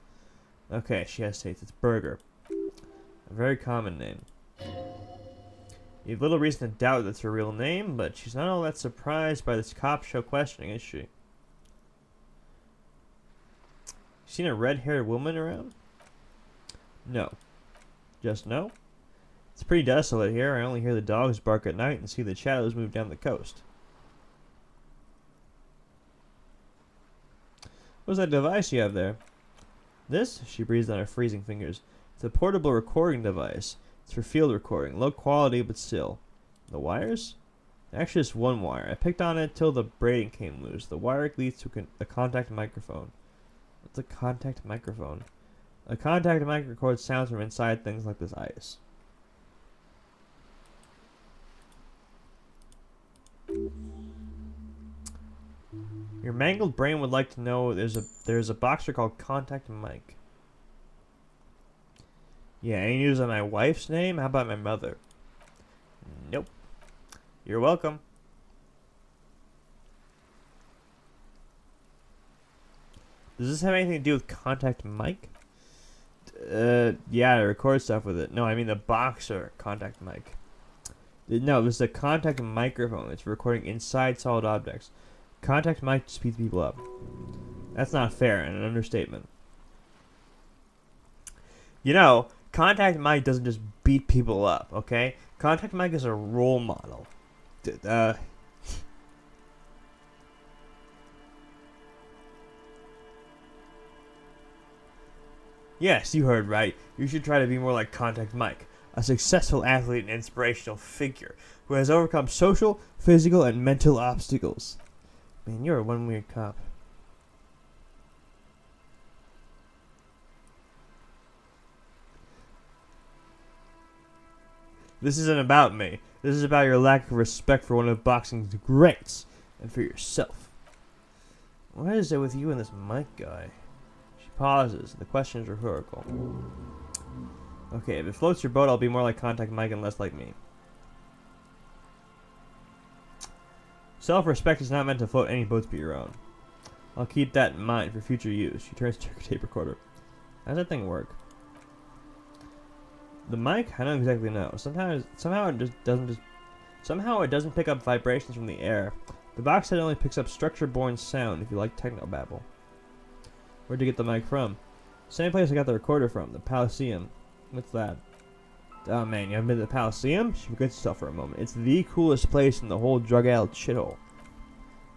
Okay, she hesitates. It's Berger. A very common name. You have little reason to doubt that's her real name, but she's not all that surprised by this cop show questioning, is she? Seen a red-haired woman around? No. Just no? It's pretty desolate here. I only hear the dogs bark at night and see the shadows move down the coast. What's that device you have there? This? She breathes on her freezing fingers. It's a portable recording device. It's for field recording. Low quality, but still. The wires? Actually, just one wire. I picked on it till the braiding came loose. The wire leads to a contact microphone. What's a contact microphone? A contact mic records sounds from inside things like this ice. Your mangled brain would like to know there's a boxer called Contact Mike. Yeah, any news on my wife's name? How about my mother? Nope. You're welcome. Does this have anything to do with Contact Mike? Yeah, I record stuff with it. No, I mean the boxer Contact Mike. No, this is a contact microphone. It's for recording inside solid objects. Contact mic speeds people up. That's not fair and an understatement. You know, Contact Mike doesn't just beat people up, okay? Contact Mike is a role model. Yes, you heard right. You should try to be more like Contact Mike, a successful athlete and inspirational figure who has overcome social, physical, and mental obstacles. Man, you're one weird cop. This isn't about me. This is about your lack of respect for one of boxing's greats and for yourself. What is it with you and this Mike guy? She pauses. The question is rhetorical. Okay, if it floats your boat, I'll be more like Contact Mike and less like me. Self-respect is not meant to float any boats but your own. I'll keep that in mind for future use. She turns to her tape recorder. How does that thing work? The mic? I don't exactly know. Somehow it doesn't pick up vibrations from the air. The box head only picks up structure-born sound if you like technobabble. Where'd you get the mic from? Same place I got the recorder from, the ELYSIUM. What's that? Oh man, you haven't been to the ELYSIUM? She forgets herself for a moment. It's the coolest place in the whole drug-addled shithole.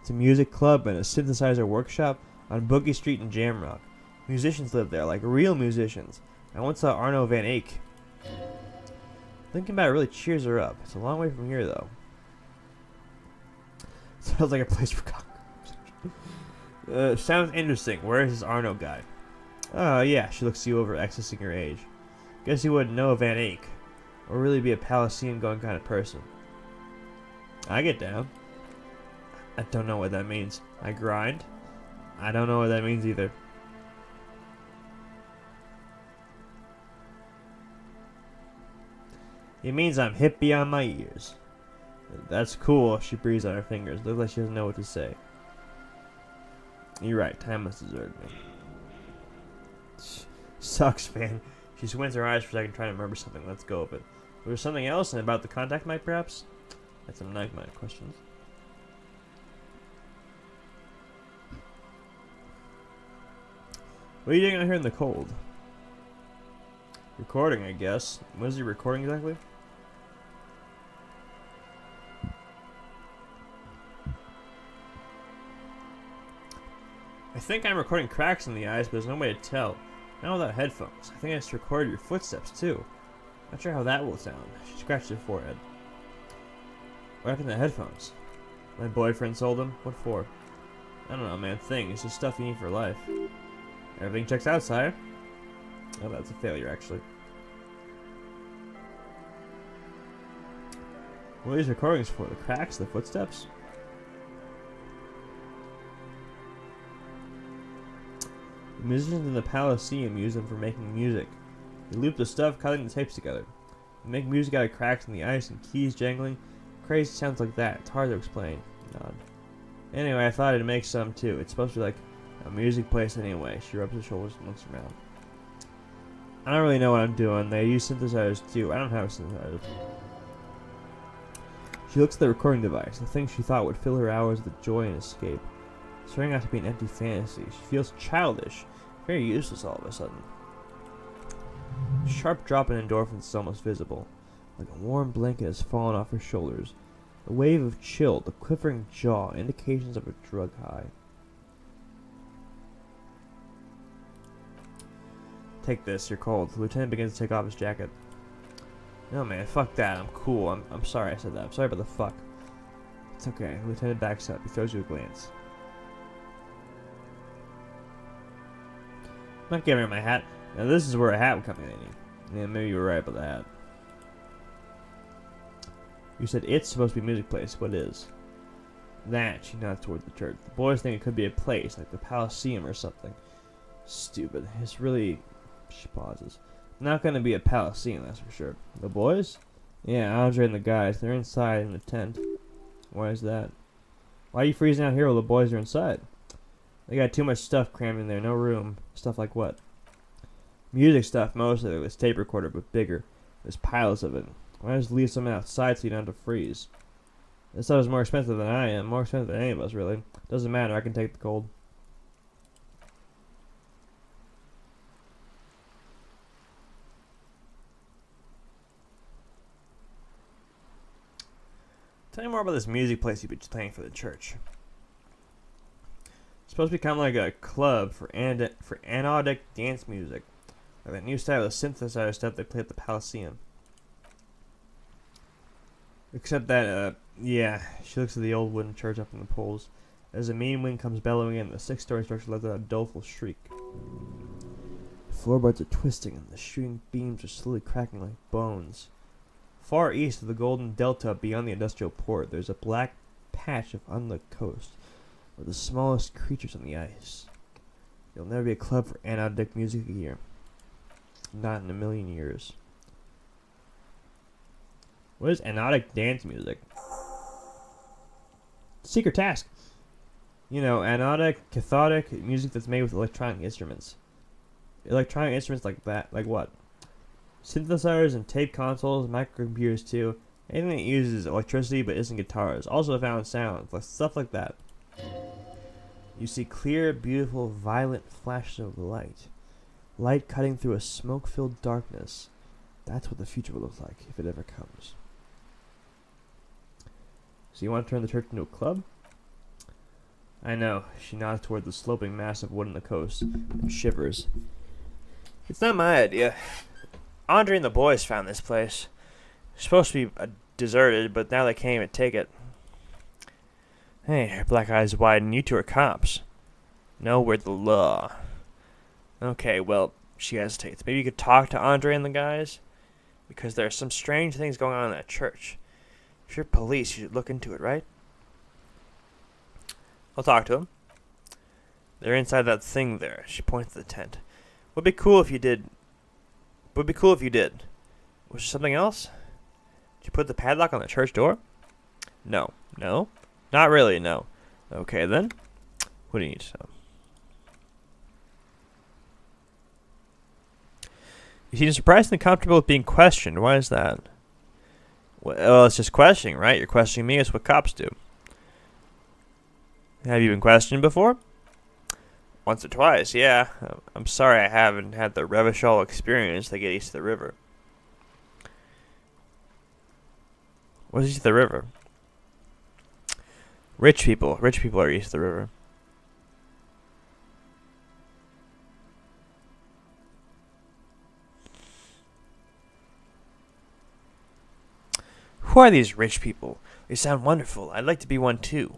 It's a music club and a synthesizer workshop on Boogie Street in Jamrock. Musicians live there, like real musicians. I once saw Arno van Eyck. Thinking about it really cheers her up. It's a long way from here, though. Sounds like a place for cockroaches. Sounds interesting. Where is this Arno guy? Oh, yeah. She looks you over, accessing your age. Guess you wouldn't know Van Eyck. Or really be a ELYSIUM going kind of person. I get down. I don't know what that means. I grind. I don't know what that means either. It means I'm hip beyond my ears. That's cool. She breathes on her fingers. Looks like she doesn't know what to say. You're right. Time has deserted me. Sucks, man. She squints her eyes for a second, trying to remember something. Let's go with it. Was there something else? And about the contact mic, perhaps? That's some night mic questions. What are you doing out here in the cold? Recording, I guess. What is he recording exactly? I think I'm recording cracks in the ice, but there's no way to tell. Not without headphones. I think I just recorded your footsteps, too. Not sure how that will sound. She scratched her forehead. What happened to the headphones? My boyfriend sold them? What for? I don't know, man. Thing. It's just stuff you need for life. Everything checks out, sire. Oh, that's a failure, actually. What are these recordings for? The cracks? The footsteps? The musicians in the Palaceum use them for making music. They loop the stuff, cutting the tapes together. They make music out of cracks in the ice and keys jangling. Crazy sounds like that. It's hard to explain. Nod. Anyway, I thought I'd make some too. It's supposed to be like a music place anyway. She rubs her shoulders and looks around. I don't really know what I'm doing. They use synthesizers too. I don't have a synthesizer. She looks at the recording device, the thing she thought would fill her hours with joy and escape. It's turning out to be an empty fantasy. She feels childish, very useless all of a sudden. A sharp drop in endorphins is almost visible. Like a warm blanket has fallen off her shoulders. A wave of chill, the quivering jaw, indications of a drug high. Take this, you're cold. The lieutenant begins to take off his jacket. No man, fuck that, I'm cool. I'm sorry I said that. I'm sorry about the fuck. It's okay. The lieutenant backs up. He throws you a glance. I'm not giving her my hat. Now this is where a hat would come in handy. Yeah, maybe you were right about the hat. You said it's supposed to be a music place. What is? That, she nods toward the church. The boys think it could be a place, like the Palaceum or something. Stupid. It's really... She pauses. Not gonna be a Palaceum, that's for sure. The boys? Yeah, Andre and the guys. They're inside in the tent. Why is that? Why are you freezing out here while the boys are inside? They got too much stuff crammed in there. No room. Stuff like what? Music stuff, mostly. Like this tape recorder, but bigger. There's piles of it. Why not just leave some outside so you don't have to freeze? This stuff is more expensive than I am. More expensive than any of us, really. Doesn't matter. I can take the cold. Tell me more about this music place you've been playing for the church. It's supposed to become like a club for anodic dance music. Like that new style of synthesizer stuff they play at the Palaceum. Except that, yeah, she looks at the old wooden church up in the poles. As a mean wind comes bellowing in, the 6-story structure lets out a doleful shriek. The floorboards are twisting and the shooting beams are slowly cracking like bones. Far east of the Golden Delta, beyond the industrial port, there's a black patch of unlit coast, with the smallest creatures on the ice. There'll never be a club for anodic music here. Not in a million years. What is anodic dance music? Secret task. You know, anodic, cathodic, music that's made with electronic instruments. Electronic instruments like that, like what? Synthesizers and tape consoles, microcomputers too. Anything that uses electricity but isn't guitars. Also found sounds, like stuff like that. You see clear, beautiful, violent flashes of light. Light cutting through a smoke-filled darkness. That's what the future will look like, if it ever comes. So you want to turn the church into a club? I know. She nods toward the sloping mass of wood on the coast and shivers. It's not my idea. Andre and the boys found this place. It's supposed to be deserted, but now they can't even take it. Hey, her black eyes widen. You two are cops. No, we're the law. Okay, well, she hesitates. Maybe you could talk to Andre and the guys? Because there are some strange things going on in that church. If you're police, you should look into it, right? I'll talk to them. They're inside that thing there. She points to the tent. Would be cool if you did. Was there something else? Did you put the padlock on the church door? No. No? Not really, no. Okay, then. What do you need to know? You seem surprisingly comfortable with being questioned. Why is that? Well, it's just questioning, right? You're questioning me. It's what cops do. Have you been questioned before? Once or twice, yeah. I'm sorry I haven't had the Revachol experience they get east of the river. What's east of the river? Rich people. Rich people are east of the river. Who are these rich people? They sound wonderful. I'd like to be one too.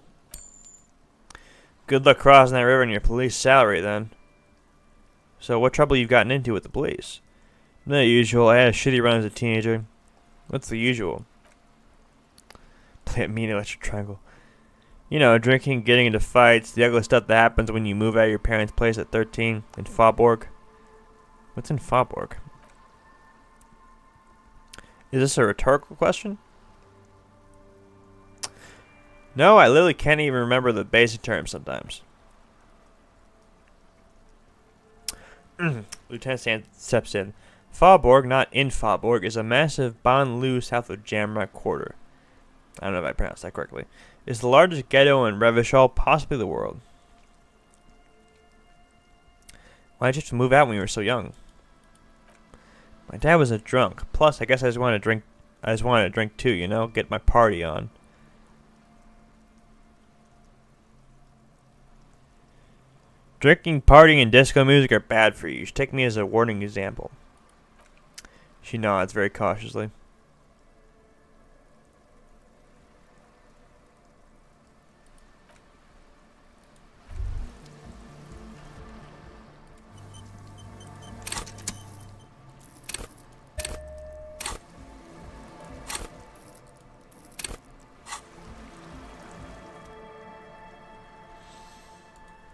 Good luck crossing that river on your police salary, then. So, what trouble you've gotten into with the police? The usual. I had a shitty run as a teenager. What's the usual? Play a mean electric triangle. You know, drinking, getting into fights, the ugly stuff that happens when you move out of your parents' place at 13 in Faubourg. What's in Faubourg? Is this a rhetorical question? No, I literally can't even remember the basic terms sometimes. Lieutenant steps in. Faubourg, not in Faubourg, is a massive banlieue south of Jamrock Quarter. I don't know if I pronounced that correctly. It's the largest ghetto in Revachol, possibly the world. Why'd you have to move out when you were so young? My dad was a drunk. Plus, I guess I just wanted to drink. I just wanted to drink too, you know, get my party on. Drinking, partying, and disco music are bad for you. You should take me as a warning example. She nods very cautiously.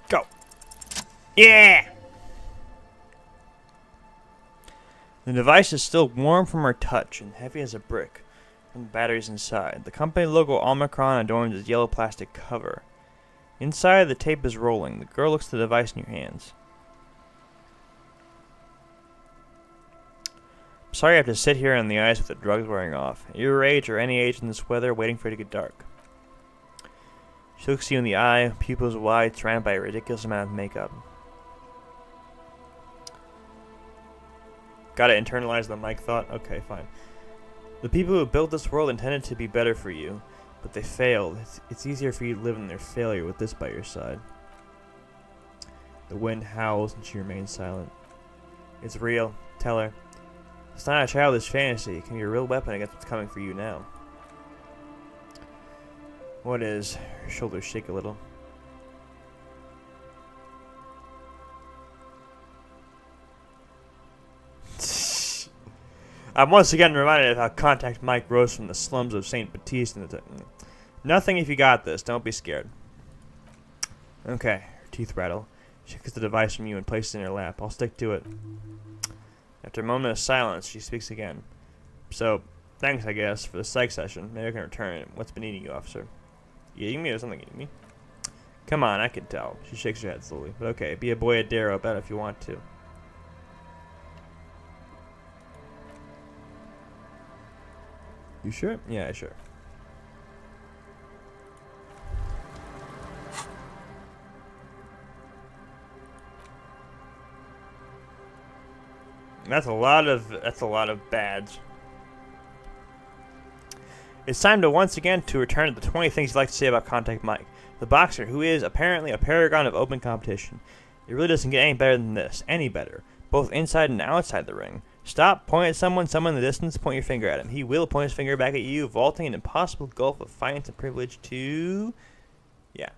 Go. Yeah! The device is still warm from her touch and heavy as a brick from the batteries inside. The company logo Omicron adorns its yellow plastic cover. Inside, the tape is rolling. The girl looks at the device in your hands. I'm sorry I have to sit here on the ice with the drugs wearing off. At your age or any age in this weather, waiting for it to get dark. She looks you in the eye, pupils wide, surrounded by a ridiculous amount of makeup. Gotta internalize the mic thought? Okay, fine. The people who built this world intended to be better for you, but they failed. It's easier for you to live in their failure with this by your side. The wind howls and she remains silent. It's real. Tell her. It's not a childish fantasy. It can be a real weapon against what's coming for you now. What is? Her shoulders shake a little. I'm once again reminded of how Contact Mike rose from the slums of St. Baptiste. Nothing if you got this. Don't be scared. Okay. Her teeth rattle. She takes the device from you and places it in her lap. I'll stick to it. After a moment of silence, she speaks again. So, thanks, I guess, for the psych session. Maybe I can return it. What's been eating you, officer? You eating me or something eating me? Come on, I can tell. She shakes her head slowly. But okay, be a boy at Darrow about it if you want to. You sure? Yeah, sure. That's a lot of bads. It's time to once again to return to the 20 things you'd like to say about Contact Mike, the boxer who is apparently a paragon of open competition. It really doesn't get any better than this, any better, both inside and outside the ring. Stop, point at someone in the distance, point your finger at him. He will point his finger back at you, vaulting an impossible gulf of finance and privilege to... Yeah.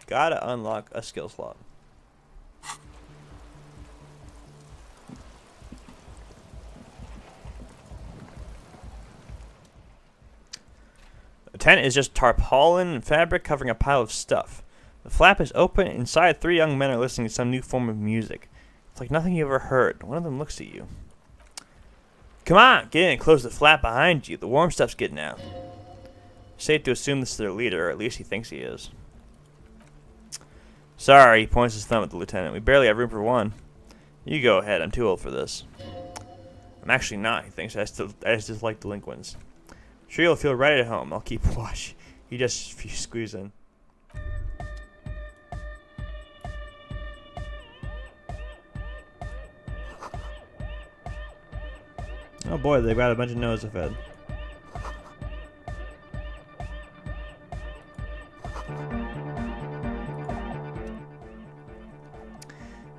Gotta unlock a skill slot. The tent is just tarpaulin and fabric covering a pile of stuff. The flap is open. Inside, 3 young men are listening to some new form of music. It's like nothing you've ever heard. One of them looks at you. Come on, get in and close the flap behind you. The warm stuff's getting out. Safe to assume this is their leader, or at least he thinks he is. Sorry, he points his thumb at the lieutenant. We barely have room for one. You go ahead. I'm too old for this. I'm actually not, he thinks. I just like delinquents. Sure, you'll feel right at home. I'll keep watch. You just squeeze in. Oh boy, they've got a bunch of nose to fed.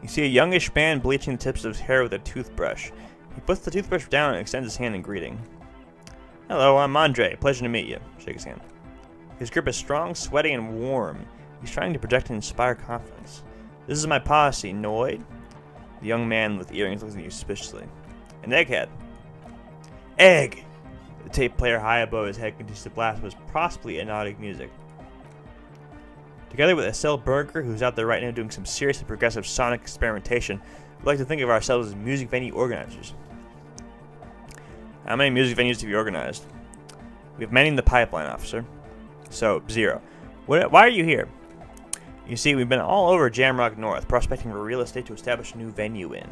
You see a youngish man bleaching the tips of his hair with a toothbrush. He puts the toothbrush down and extends his hand in greeting. Hello, I'm Andre. Pleasure to meet you. Shake his hand. His grip is strong, sweaty, and warm. He's trying to project and inspire confidence. This is my posse, Noid. The young man with earrings looks at you suspiciously. An egghead. Egg! The tape player high above his head continues to blast with possibly hypnotic music. Together with Estelle Berger, who's out there right now doing some seriously progressive sonic experimentation, we'd like to think of ourselves as music venue organizers. How many music venues have you organized? We have many in the pipeline, officer. So, 0. Why are you here? You see, we've been all over Jamrock North, prospecting for real estate to establish a new venue in.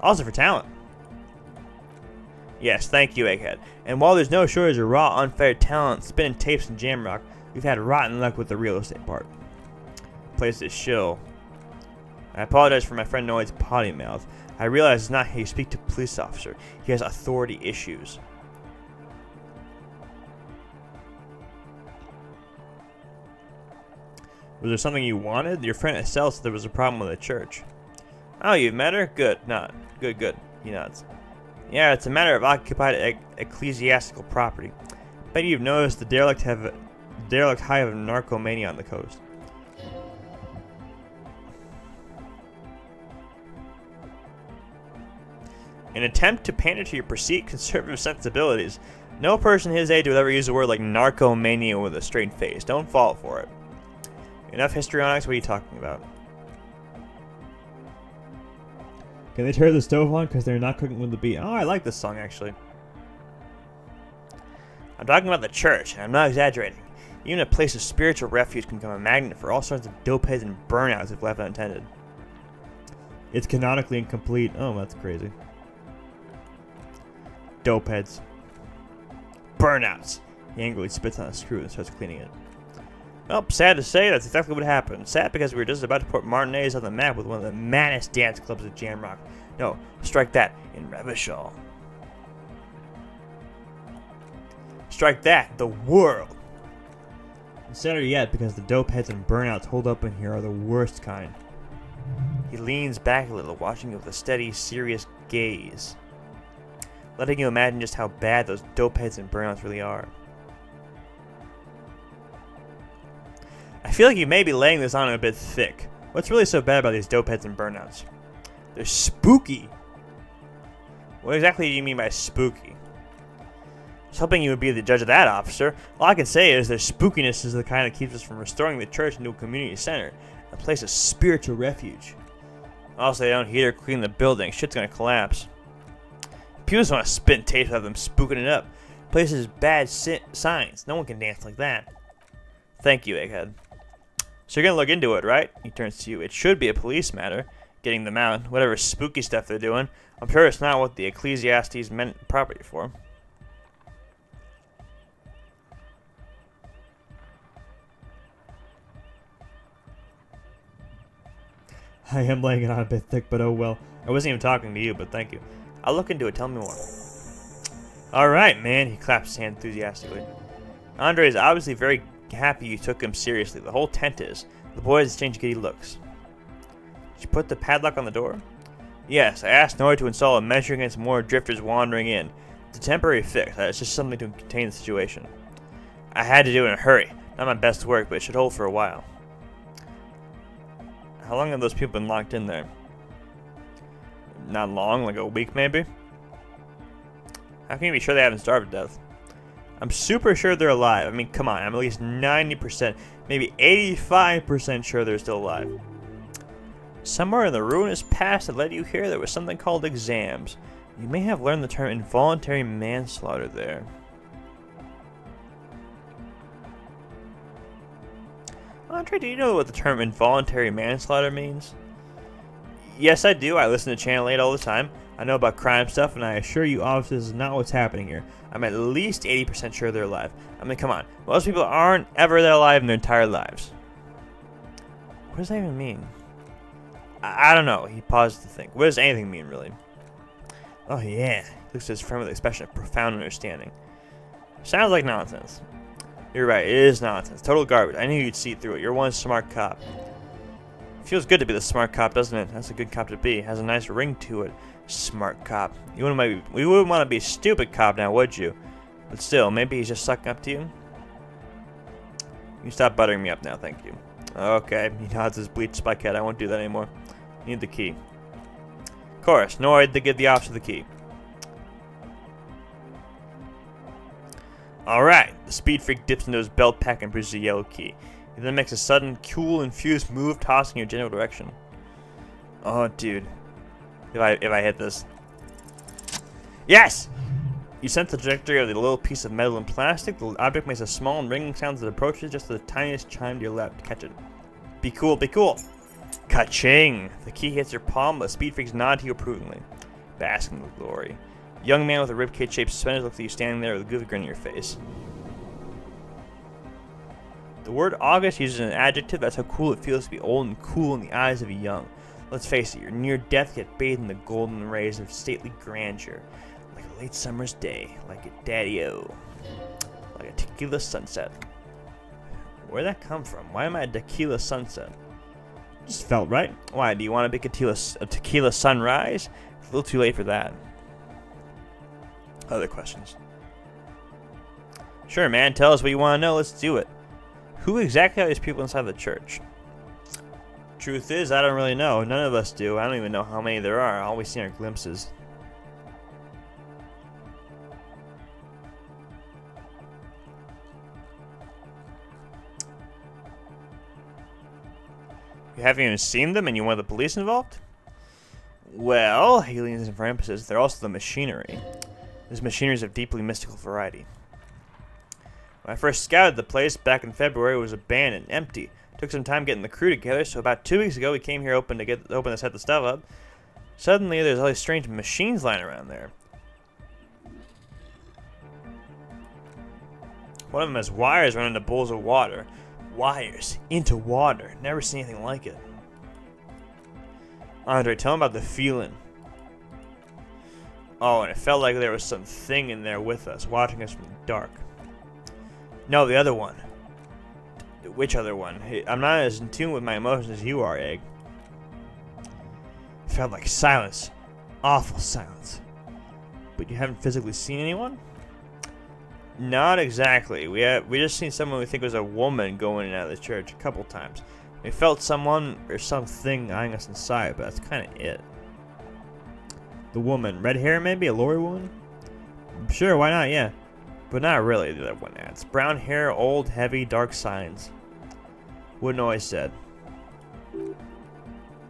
Also for talent. Yes, thank you, Egghead. And while there's no shortage of raw, unfair talent spinning tapes in Jamrock, we've had rotten luck with the real estate part. Place is shill. I apologize for my friend Noid's potty mouth. I realize it's not how you speak to a police officer. He has authority issues. Was there something you wanted? Your friend Estelle said there was a problem with the church. Oh, you've met her? Good. Not. Good. He nods. Yeah, it's a matter of occupied ecclesiastical property. Bet you've noticed the derelict hive of narcomania on the coast. An attempt to pander to your perceived conservative sensibilities. No person his age would ever use a word like narcomania with a straight face. Don't fall for it. Enough histrionics, what are you talking about? Can they turn the stove on because they're not cooking with the beat? Oh, I like this song, actually. I'm talking about the church, and I'm not exaggerating. Even a place of spiritual refuge can become a magnet for all sorts of dopeheads and burnouts if left unattended. It's canonically incomplete. Oh, that's crazy. Dopeheads. Burnouts. He angrily spits on a screw and starts cleaning it. Well, sad to say, that's exactly what happened. Sad because we were just about to put Martinez on the map with one of the maddest dance clubs at Jamrock. No, strike that in Revachol. Strike that, the world. And sadder yet, because the dope heads and burnouts hold up in here are the worst kind. He leans back a little, watching you with a steady, serious gaze, letting you imagine just how bad those dope heads and burnouts really are. I feel like you may be laying this on a bit thick. What's really so bad about these dope heads and burnouts? They're spooky. What exactly do you mean by spooky? I was hoping you would be the judge of that, officer. All I can say is their spookiness is the kind that keeps us from restoring the church into a community center, a place of spiritual refuge. Also, they don't heat or clean the building. Shit's gonna collapse. People just want to spit tapes of them spooking it up. Places bad signs. No one can dance like that. Thank you, Egghead. So you're gonna look into it, right? He turns to you. It should be a police matter. Getting them out. Whatever spooky stuff they're doing. I'm sure it's not what the Ecclesiastes meant property for. I am laying it on a bit thick, but oh well. I wasn't even talking to you, but thank you. I'll look into it. Tell me more. Alright, man. He claps his hand enthusiastically. Andre is obviously very happy you took him seriously. The whole tent is. The boys exchange giddy looks. Did you put the padlock on the door? Yes, I asked Noid to install a measure against more drifters wandering in. It's a temporary fix. It's just something to contain the situation. I had to do it in a hurry. Not my best work, but it should hold for a while. How long have those people been locked in there? Not long, like a week maybe? How can you be sure they haven't starved to death? I'm super sure they're alive. I mean, come on, I'm at least 90%, maybe 85% sure they're still alive. Somewhere in the ruinous past that led you here, there was something called exams. You may have learned the term involuntary manslaughter there. Andre, do you know what the term involuntary manslaughter means? Yes, I do. I listen to Channel 8 all the time. I know about crime stuff, and I assure you, officer, this is not what's happening here. I'm at least 80% sure they're alive. I mean, come on. Most people aren't ever that alive in their entire lives. What does that even mean? I don't know. He paused to think. What does anything mean, really? Oh, yeah. He looks at his friend with an expression of profound understanding. Sounds like nonsense. You're right. It is nonsense. Total garbage. I knew you'd see through it. You're one smart cop. Feels good to be the smart cop, doesn't it? That's a good cop to be. Has a nice ring to it. Smart cop. You wouldn't want to be a stupid cop now, would you? But still, maybe he's just sucking up to you. You stop buttering me up now, thank you. Okay, he nods his bleached spike head. I won't do that anymore. Need the key. Of course, no need to give the officer the key. Alright, the speed freak dips into his belt pack and produces a yellow key. He then makes a sudden, cool, infused move, tossing in your general direction. Oh, dude. If I hit this. Yes! You sense the trajectory of the little piece of metal and plastic. The object makes a small and ringing sound as it approaches, just the tiniest chime to your left. Catch it. Be cool, be cool. Ka-ching! The key hits your palm, but Speed Freaks nod to you approvingly. Bask in the glory. A young man with a ribcage-shaped suspenders looks at you standing there with a goofy grin on your face. The word August uses an adjective. That's how cool it feels to be old and cool in the eyes of a young. Let's face it, you're near death yet bathed in the golden rays of stately grandeur. Like a late summer's day, like a daddy-o. Like a tequila sunset. Where'd that come from? Why am I a tequila sunset? Just felt right. Why, do you want to make a tequila sunrise? It's a little too late for that. Other questions? Sure, man, tell us what you want to know, let's do it. Who exactly are these people inside the church? Truth is, I don't really know. None of us do. I don't even know how many there are. All we see are glimpses. You haven't even seen them and you want the police involved? Well, he leans in for emphasis, they're also the machinery. These machineries of deeply mystical variety. When I first scouted the place back in February, it was abandoned, empty. Took some time getting the crew together, so about 2 weeks ago we came here open to set the stuff up. Suddenly there's all these strange machines lying around there. One of them has wires running into bowls of water. Wires into water. Never seen anything like it. Andre, tell him about the feeling. Oh, and it felt like there was some thing in there with us, watching us from the dark. No, the other one. Which other one? I'm not as in tune with my emotions as you are, Egg. It felt like silence. Awful silence. But you haven't physically seen anyone? Not exactly. We just seen someone we think was a woman going in and out of the church a couple times. We felt someone or something eyeing us inside, but that's kind of it. The woman. Red hair maybe? A Lori woman? Sure, why not? Yeah. But not really, the other one adds. Brown hair, old, heavy, dark signs. Wouldn't always said.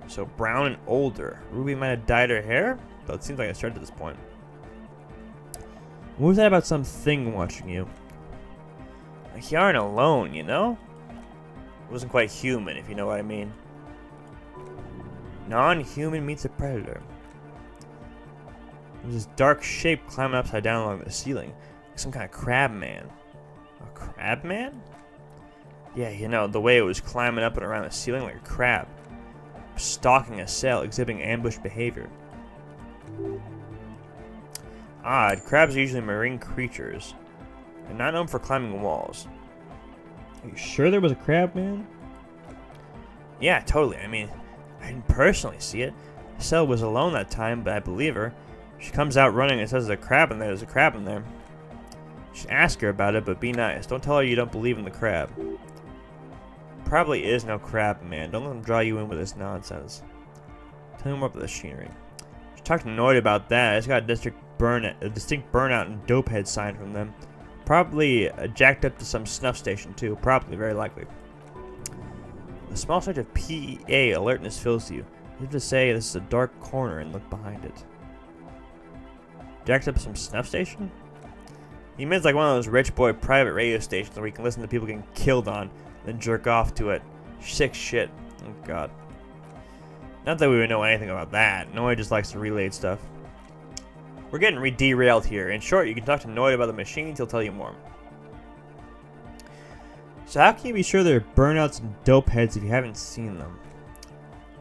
So brown and older. Ruby might have dyed her hair? Though it seems like it started at this point. What was that about something watching you? Like you aren't alone, you know? It wasn't quite human, if you know what I mean. Non-human meets a predator. There was this dark shape climbing upside down along the ceiling. Like some kind of crab man. A crab man? Yeah, you know, the way it was climbing up and around the ceiling like a crab. Stalking a cell, exhibiting ambush behavior. Odd, crabs are usually marine creatures. They're not known for climbing walls. Are you sure there was a crab man? Yeah, totally. I mean, I didn't personally see it. The cell was alone that time, but I believe her. She comes out running and says there's a crab in there. There's a crab in there. You should ask her about it, but be nice. Don't tell her you don't believe in the crab. Probably is no crab man. Don't let them draw you in with this nonsense. Tell me more about the machinery. Just talk to Noid about that. It's got a distinct burnout and dope head sign from them. Probably jacked up to some snuff station too. Probably, very likely. A small surge of PA alertness fills you. You have to say this is a dark corner and look behind it. Jacked up some snuff station? He means like one of those rich boy private radio stations where you can listen to people getting killed on, then jerk off to it. Sick shit. Oh god. Not that we would know anything about that. Noid just likes to relay stuff. We're getting derailed here. In short, you can talk to Noid about the machines, he'll tell you more. So how can you be sure they're burnouts and dope heads if you haven't seen them?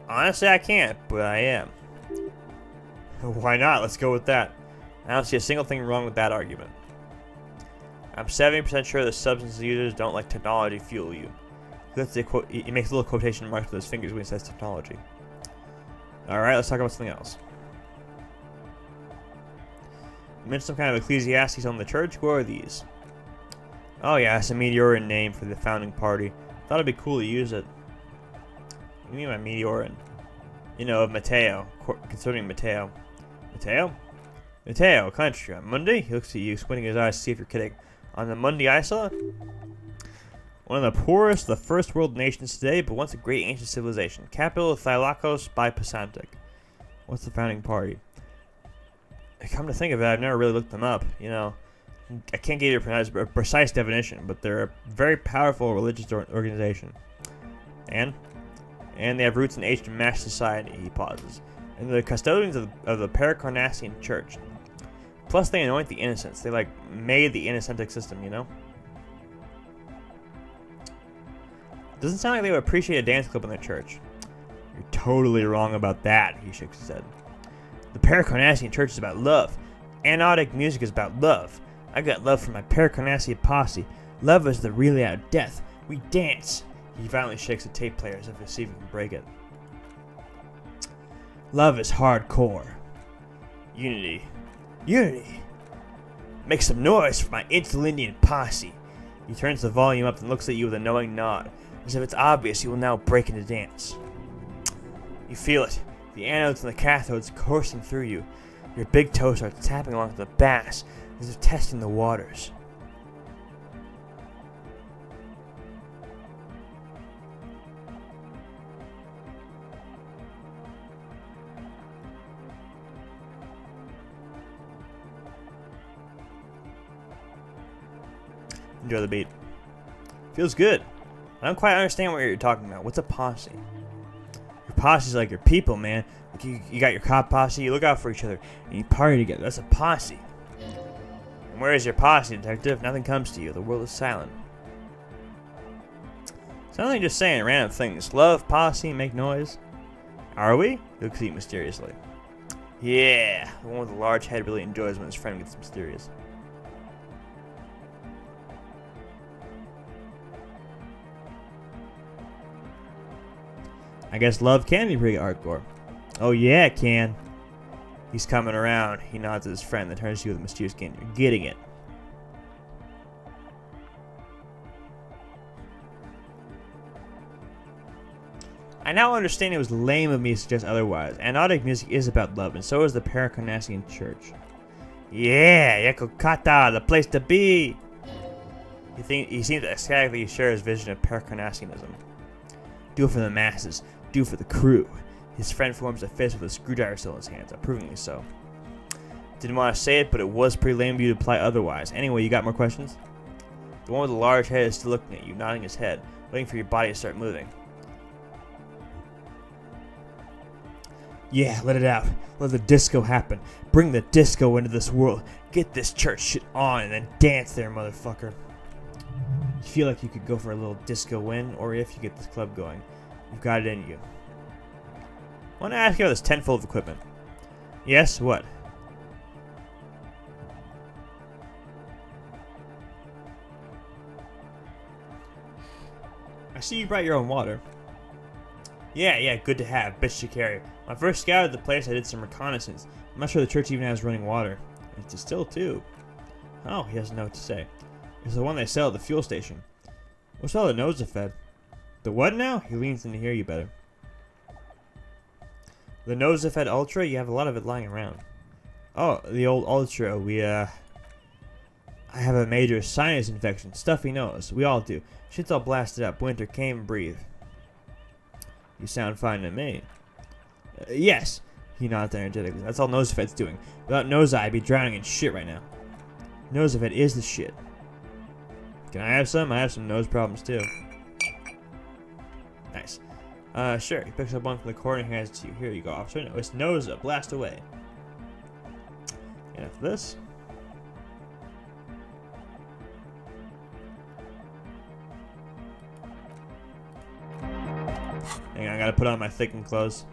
Honestly, I can't, but I am. Why not? Let's go with that. I don't see a single thing wrong with that argument. I'm 70% sure the substance users don't let technology fuel you. He makes little quotation marks with his fingers when he says technology. Alright, let's talk about something else. You mentioned some kind of ecclesiastes on the church? Who are these? Oh yeah, it's a Meteoran name for the founding party. Thought it'd be cool to use it. What do you mean by Meteoran? You know, of Mateo. Concerning Mateo. Mateo? Mateo, country. On Monday? He looks at you, squinting his eyes to see if you're kidding. On the Monday I saw? One of the poorest of the first world nations today, but once a great ancient civilization. Capital of Thylakos by Pasantic. What's the founding party? Come to think of it, I've never really looked them up. You know, I can't give you a precise definition, but they're a very powerful religious organization. And they have roots in ancient mass society, he pauses. And they're the custodians of the Paracarnassian church. Plus they anoint the innocents. They, like, made the innocentic system, you know? Doesn't sound like they would appreciate a dance club in their church. You're totally wrong about that, he shakes his head. The Paracarnassian church is about love. Animatic music is about love. I got love for my Paracarnassian posse. Love is the relay out of death. We dance. He violently shakes the tape player as if to see if he can break it. Love is hardcore. Unity. Unity. Make some noise for my Interlindian posse. He turns the volume up and looks at you with a knowing nod, as if it's obvious you will now break into dance. You feel it. The anodes and the cathodes coursing through you. Your big toe starts tapping along the bass as if testing the waters. Enjoy the beat. Feels good. I don't quite understand what you're talking about. What's a posse? Your posse's like your people, man. Like you got your cop posse, you look out for each other, and you party together. That's a posse. And where is your posse, detective? Nothing comes to you. The world is silent. Sounds like just saying random things. Love, posse, make noise. Are we? He looks at you mysteriously. Yeah, the one with the large head really enjoys when his friend gets mysterious. I guess love can be pretty hardcore. Oh yeah, it can. He's coming around. He nods at his friend, then turns to you with a mysterious grin. You're getting it. I now understand it was lame of me to suggest otherwise. Animatic music is about love, and so is the Paracarnassian church. Yeah, Yakokata, the place to be! He seems ecstatically share his vision of Paracarnassianism. Do it for the masses. Do it for the crew. His friend forms a fist with a screwdriver still in his hands, approvingly so. Didn't want to say it, but it was pretty lame of you to imply otherwise. Anyway, you got more questions? The one with the large head is still looking at you, nodding his head, waiting for your body to start moving. Yeah, let it out. Let the disco happen. Bring the disco into this world. Get this church shit on and then dance there, motherfucker. You feel like you could go for a little disco win, or if you get this club going. You've got it in you. I want to ask you about this tenfold of equipment. Yes, what? I see you brought your own water. Yeah, good to have. Bitch to carry. When I first scouted the place, I did some reconnaissance. I'm not sure the church even has running water. It's distilled too. Oh, he doesn't know what to say. It's the one they sell at the fuel station. What's all the Nosafed? The what now? He leans in to hear you better. The Nosafed Ultra? You have a lot of it lying around. Oh, the old Ultra. I have a major sinus infection. Stuffy nose. We all do. Shit's all blasted up. Winter came, breathe. You sound fine to me. Yes. He nods energetically. That's all Nosafed's doing. Without Nosa, I'd be drowning in shit right now. Nosafed is the shit. Can I have some? I have some nose problems too. Nice. Sure. He picks up one from the corner and hands it to you. Here you go, officer. No, it's Nosa. Blast away. And after this. Hang on, I gotta put on my thickened clothes.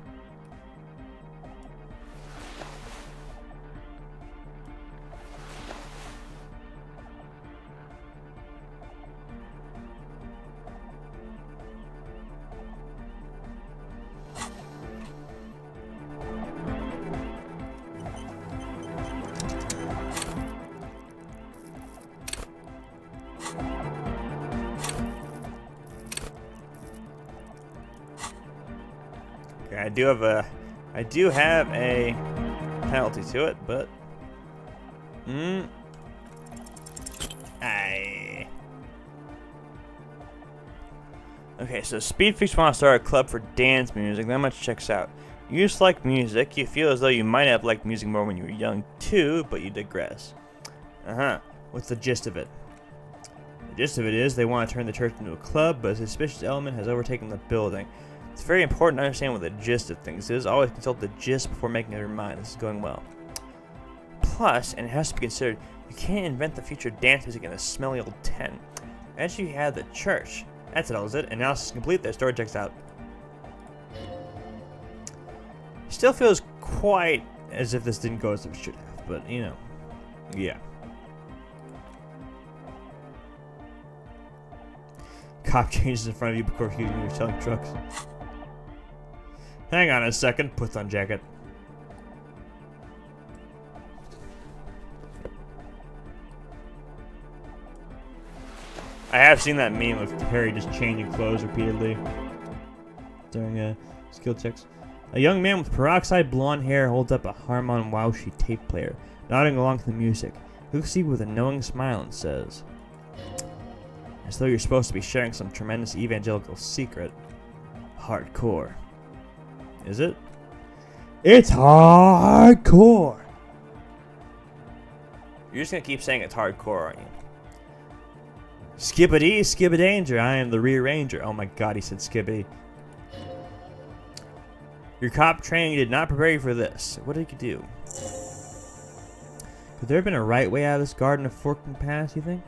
Okay, I do have a penalty to it, but okay, so Speedfix want to start a club for dance music. That much checks out. You just like music. You feel as though you might have liked music more when you were young too, but you digress. What's the gist of it? The gist of it is they want to turn the church into a club, but a suspicious element has overtaken the building. It's very important to understand what the gist of things is. Always consult the gist before making up your mind. This is going well. Plus, and it has to be considered, you can't invent the future dance music in a smelly old tent. As you had the church. That settles it. Analysis is complete. Their story checks out. Still feels quite as if this didn't go as it should have, but you know, yeah. Cop changes in front of you before you're selling trucks. Hang on a second. Puts on jacket. I have seen that meme of Harry just changing clothes repeatedly during skill checks. A young man with peroxide blonde hair holds up a Harman Waushi tape player, nodding along to the music. He looks at you with a knowing smile and says, as though you're supposed to be sharing some tremendous evangelical secret. Hardcore. Is it? It's hardcore! You're just gonna keep saying it's hardcore, aren't you? Skibbity, skibbidanger, I am the rearranger. Oh my god, he said skibbity. Your cop training did not prepare you for this. What did you do? Could there have been a right way out of this garden of forking paths, you think?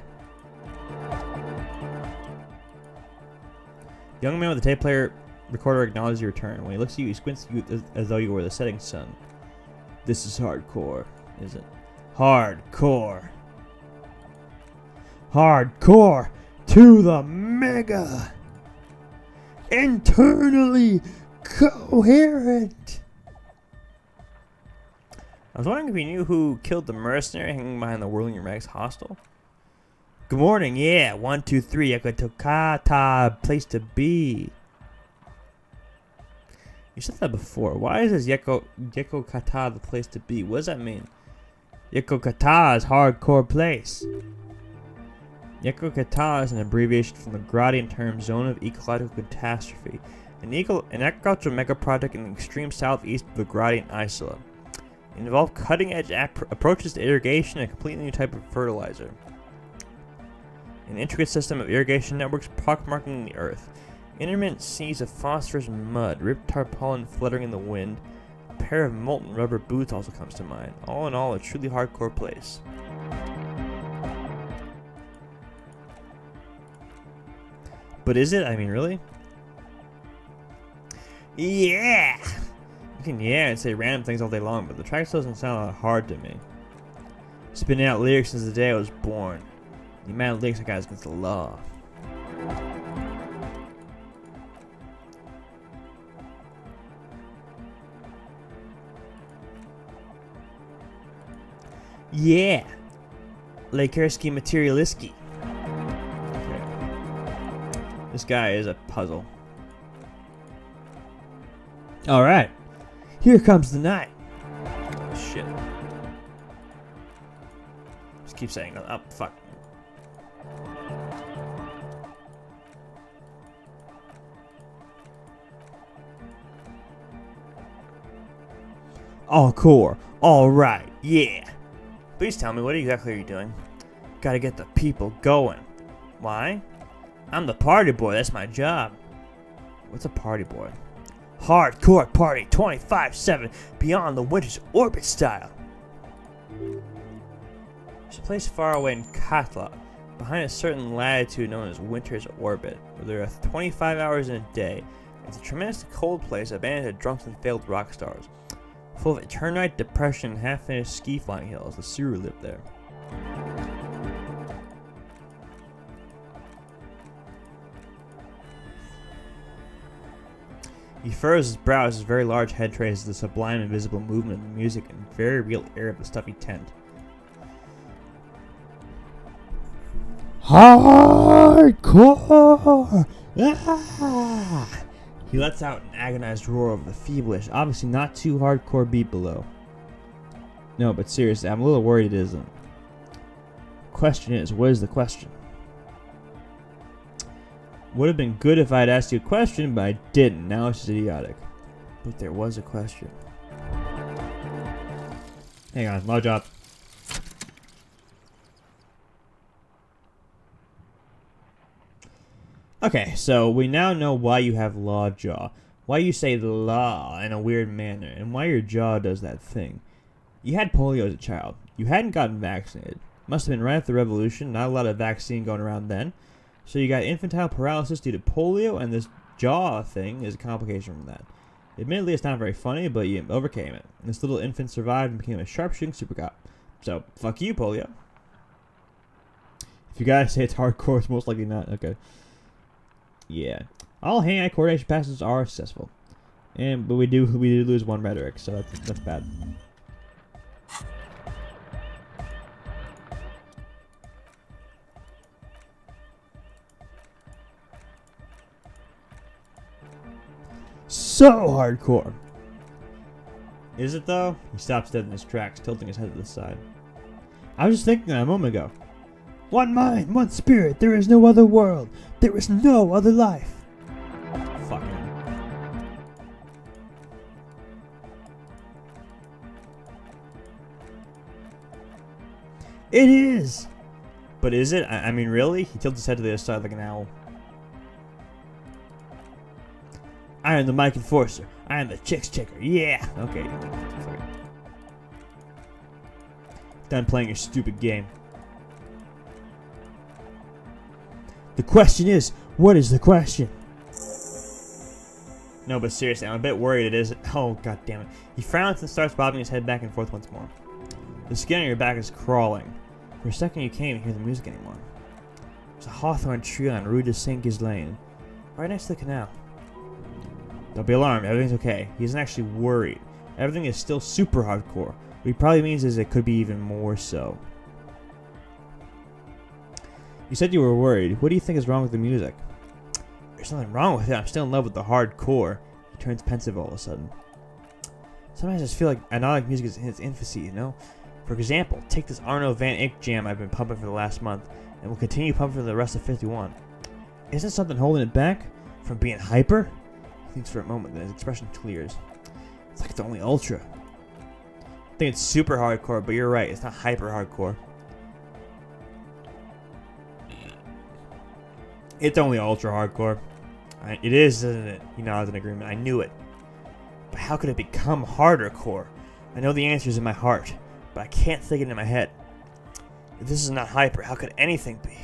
Young man with the tape player recorder acknowledges your return. When he looks at you, he squints at you as though you were the setting sun. This is hardcore, is it? Hardcore. Hardcore to the mega. Internally coherent. I was wondering if you knew who killed the mercenary hanging behind the Whirling Rags hostel. Good morning, yeah. 1, 2, 3. Yakotokata, place to be. You said that before. Why is this Yakokata the place to be? What does that mean? Yakokata is hardcore place. Yakokata is an abbreviation from the Gradian term Zone of Ecological Catastrophe, an agricultural megaproject in the extreme southeast of the Gradian Isla. It involved cutting-edge approaches to irrigation and a completely new type of fertilizer. An intricate system of irrigation networks pockmarking the earth. Intermittent seas of phosphorus mud, ripped tarpaulin fluttering in the wind. A pair of molten rubber boots also comes to mind. All in all, a truly hardcore place. But is it? I mean, really? Yeah! You can yeah and say random things all day long, but the track doesn't sound that hard to me. Spinning out lyrics since the day I was born. The amount of lyrics I got is against the law. Yeah! Lakerski Materialiski. This guy is a puzzle. Alright. Here comes the night. Oh, shit. Just keep saying, oh, fuck. All core. Alright. Yeah. Please tell me, what exactly are you doing? Gotta get the people going. Why? I'm the party boy, that's my job. What's a party boy? Hardcore party 25/7 beyond the winter's orbit style. There's a place far away in Katla, behind a certain latitude known as winter's orbit, where there are 25 hours in a day. It's a tremendously cold place abandoned to drunks and failed rock stars. Full of eternite depression and half-finished ski flying hills, the Suru live there. He furrows his brow as his very large head traces the sublime invisible movement of the music and very real air of the stuffy tent. Hardcore! Ah! He lets out an agonized roar of the feverish, obviously not too hardcore beat below. No, but seriously, I'm a little worried it isn't. Question is, what is the question? Would have been good if I'd asked you a question, but I didn't. Now it's just idiotic. But there was a question. Hang on, low drop. Okay, so we now know why you have lockjaw, why you say law in a weird manner, and why your jaw does that thing. You had polio as a child. You hadn't gotten vaccinated. Must have been right after the revolution, not a lot of vaccine going around then. So you got infantile paralysis due to polio, and this jaw thing is a complication from that. Admittedly, it's not very funny, but you overcame it. This little infant survived and became a sharpshooting super cop. So, fuck you, polio. If you guys say it's hardcore, it's most likely not. Okay. Yeah. All hand-eye coordination passes are successful. But we did lose one rhetoric, so that's bad. So hardcore. Is it though? He stops dead in his tracks, tilting his head to the side. I was just thinking that a moment ago. One mind, one spirit, there is no other world. There is no other life. Fuck him. It is! But is it? I mean, really? He tilts his head to the other side like an owl. I am the mic enforcer. I am the chicks checker. Yeah! Okay. Done playing your stupid game. The question is, what is the question? No, but seriously, I'm a bit worried it isn't. Oh, god damn it. He frowns and starts bobbing his head back and forth once more. The skin on your back is crawling. For a second you can't even hear the music anymore. There's a hawthorn tree on Rue de Saint-Ghislain, right next to the canal. Don't be alarmed, everything's okay. He isn't actually worried. Everything is still super hardcore. What he probably means is it could be even more so. You said you were worried. What do you think is wrong with the music? There's nothing wrong with it. I'm still in love with the hardcore. He turns pensive all of a sudden. Sometimes I just feel like analog music is in its infancy, you know? For example, take this Arno Van Eyck jam I've been pumping for the last month, and will continue pumping for the rest of 51. Isn't something holding it back from being hyper? He thinks for a moment, then his expression clears. It's like it's only ultra. I think it's super hardcore, but you're right, it's not hyper hardcore. It's only ultra hardcore. It is, isn't it? He nods in agreement. I knew it. But how could it become harder core? I know the answer is in my heart, but I can't think it in my head. If this is not hyper, how could anything be?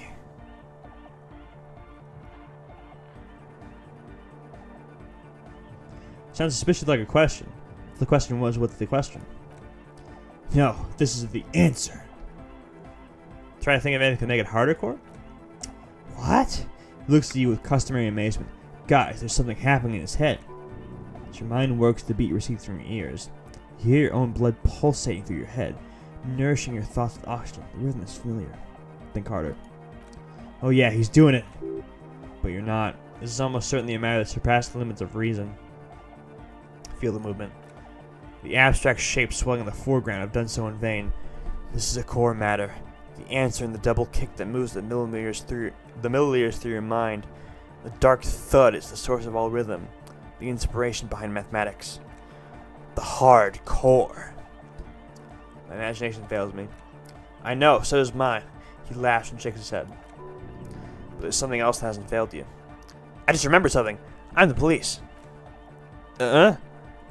Sounds suspiciously like a question. If the question was, what's the question? No, this is the answer. Try to think of anything to make it harder core? What? He looks at you with customary amazement. Guys, there's something happening in his head. As your mind works, the beat recedes from your ears. You hear your own blood pulsating through your head, nourishing your thoughts with oxygen. The rhythm is familiar. Think harder. Oh yeah, he's doing it. But you're not. This is almost certainly a matter that surpasses the limits of reason. Feel the movement. The abstract shapes swelling in the foreground have done so in vain. This is a core matter. The answer in the double kick that moves the milliliters through your mind. The dark thud is the source of all rhythm. The inspiration behind mathematics. The hard core. My imagination fails me. I know, so does mine. He laughs and shakes his head. But there's something else that hasn't failed you. I just remembered something. I'm the police. The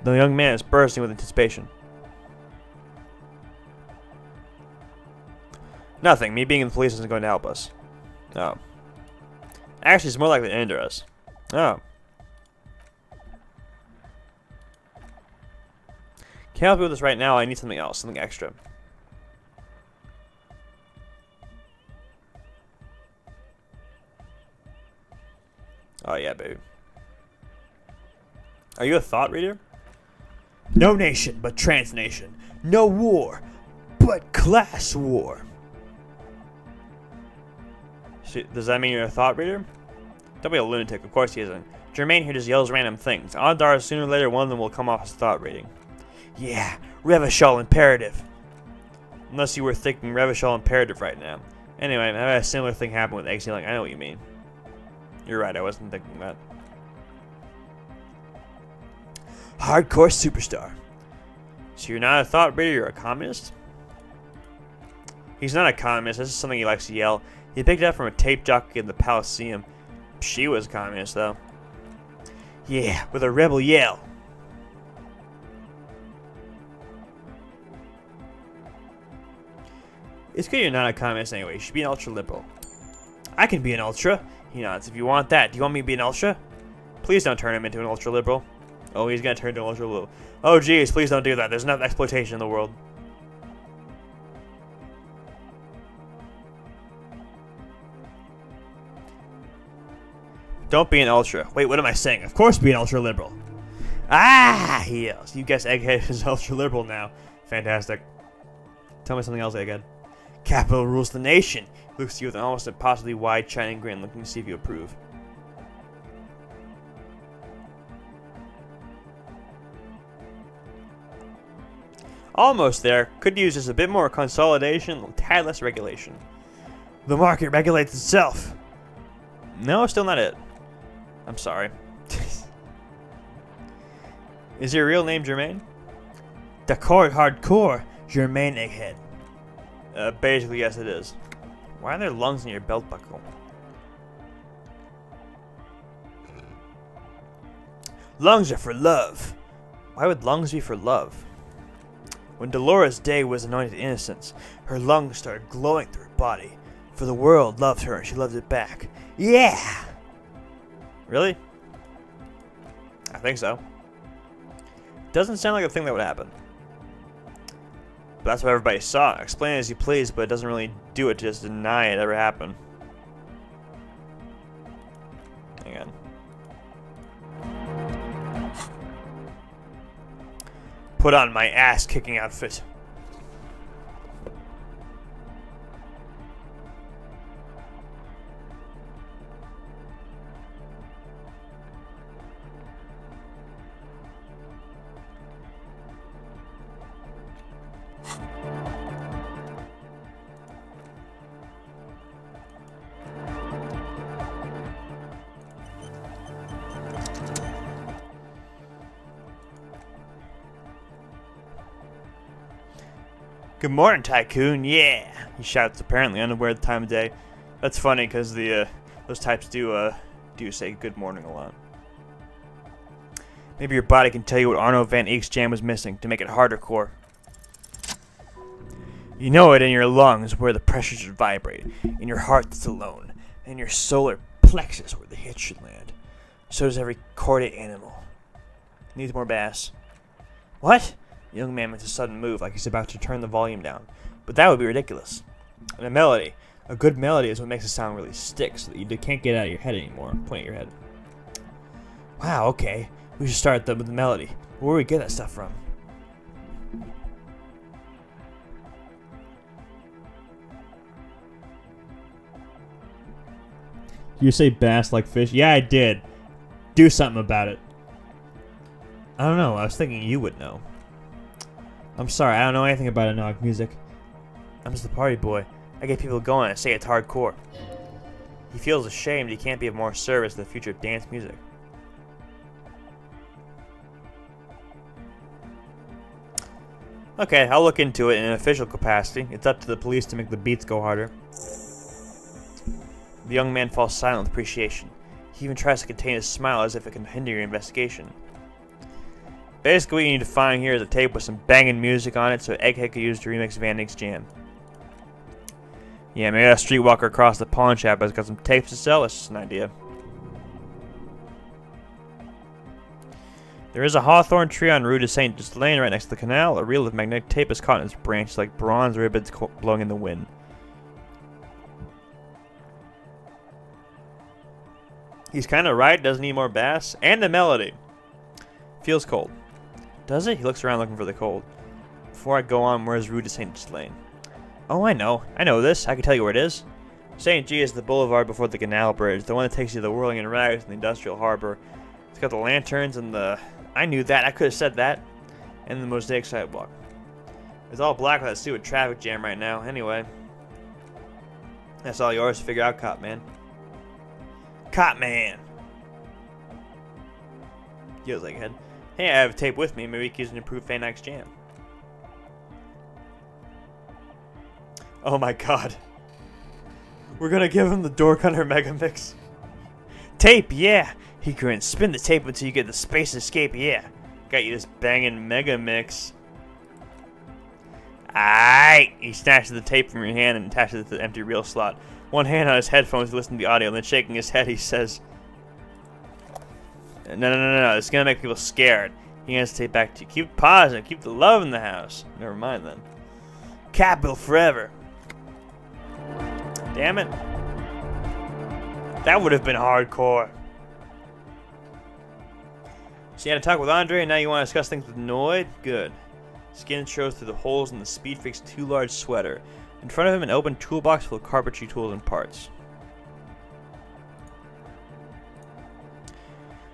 young man is bursting with anticipation. Nothing. Me being in the police isn't going to help us. Oh. Actually, it's more likely to hinder us. Oh. Can't help you with this right now. I need something else. Something extra. Oh, yeah, baby. Are you a thought reader? No nation but transnation. No war but class war. Does that mean you're a thought reader? Don't be a lunatic. Of course he isn't. Germain here just yells random things. Odds are sooner or later one of them will come off as thought reading. Yeah, Revachol imperative. Unless you were thinking Revachol imperative right now. Anyway, I had a similar thing happen with egg stealing. I know what you mean. You're right, I wasn't thinking that. Hardcore superstar. So you're not a thought reader, you're a communist? He's not a communist, this is something he likes to yell. He picked it up from a tape jockey in the ELYSIUM. She was a communist, though. Yeah, with a rebel yell. It's good you're not a communist anyway. You should be an ultra-liberal. I can be an ultra. He nods. If you want that. Do you want me to be an ultra? Please don't turn him into an ultra-liberal. Oh, he's gonna turn into an ultra-liberal. Oh, geez, please don't do that. There's enough exploitation in the world. Don't be an ultra. Wait, what am I saying? Of course be an ultra-liberal. Ah, he yells. You guess Egghead is ultra-liberal now. Fantastic. Tell me something else, Egghead. Capital rules the nation. He looks at you with an almost impossibly wide, shining grin, looking to see if you approve. Almost there. Could use just a bit more consolidation, a tad less regulation. The market regulates itself. No, still not it. I'm sorry. Is your real name Germain? D'accord hardcore, Germain Egghead. Basically, yes it is. Why are there lungs in your belt buckle? Lungs are for love. Why would lungs be for love? When Dolores Day was anointed innocence, her lungs started glowing through her body. For the world loved her and she loved it back. Yeah! Really? I think so. Doesn't sound like a thing that would happen. But that's what everybody saw. Explain it as you please, but it doesn't really do it to just deny it ever happened. Hang on. Put on my ass-kicking outfit. Good morning, Tycoon. Yeah, he shouts, apparently unaware of the time of day. That's funny because those types do say good morning a lot. Maybe your body can tell you what Arno van Eyck's jam was missing to make it harder core. You know it in your lungs where the pressure should vibrate, in your heart that's alone, and in your solar plexus where the hit should land. So does every chordate animal. Needs more bass. What? The young man makes a sudden move like he's about to turn the volume down. But that would be ridiculous. And a melody. A good melody is what makes a sound really stick so that you can't get it out of your head anymore. Point at your head. Wow, okay. We should start with the melody. Where do we get that stuff from? You say bass like fish? Yeah, I did. Do something about it. I don't know. I was thinking you would know. I'm sorry, I don't know anything about analog music. I'm just the party boy. I get people going and say it's hardcore. He feels ashamed he can't be of more service to the future of dance music. Okay, I'll look into it in an official capacity. It's up to the police to make the beats go harder. The young man falls silent with appreciation. He even tries to contain his smile as if it can hinder your investigation. Basically, what you need to find here is a tape with some banging music on it so Egghead could use to remix Van Eyck's jam. Yeah, maybe a streetwalker across the pawn shop has got some tapes to sell. That's just an idea. There is a hawthorn tree on Rue de Saint Ghislain right next to the canal. A reel of magnetic tape is caught in its branches like bronze ribbons blowing in the wind. He's kind of right. Doesn't need more bass and a melody. Feels cold. Does it? He looks around looking for the cold. Before I go on, where's Rue de Saint Ghislain? Oh, I know. I know this. I can tell you where it is. St. G is the boulevard before the canal bridge, the one that takes you to the whirling and rags in the industrial harbor. It's got the lanterns and the... I knew that, I could have said that. And the mosaic sidewalk. It's all black with that stupid traffic jam right now. Anyway. That's all yours to figure out, Cop Man. Cop Man! Yells like head. Hey, I have tape with me. Maybe we can use an improved Fan X jam. Oh my god. We're gonna give him the Dork Hunter Mega Mix. Tape, yeah! He grins. Spin the tape until you get the Space Escape, yeah. Got you this banging Mega Mix. Aight! He snatches the tape from your hand and attaches it to the empty reel slot. One hand on his headphones to listen to the audio, and then shaking his head, he says, No, it's gonna make people scared. He hands the tape back to you. Keep positive, keep the love in the house. Never mind then. Capital forever. Damn it. That would have been hardcore. So you had a talk with Andre, and now you want to discuss things with Noid? Good. Skin shows through the holes in the Speed Freak's too large sweater. In front of him, an open toolbox full of carpentry tools and parts.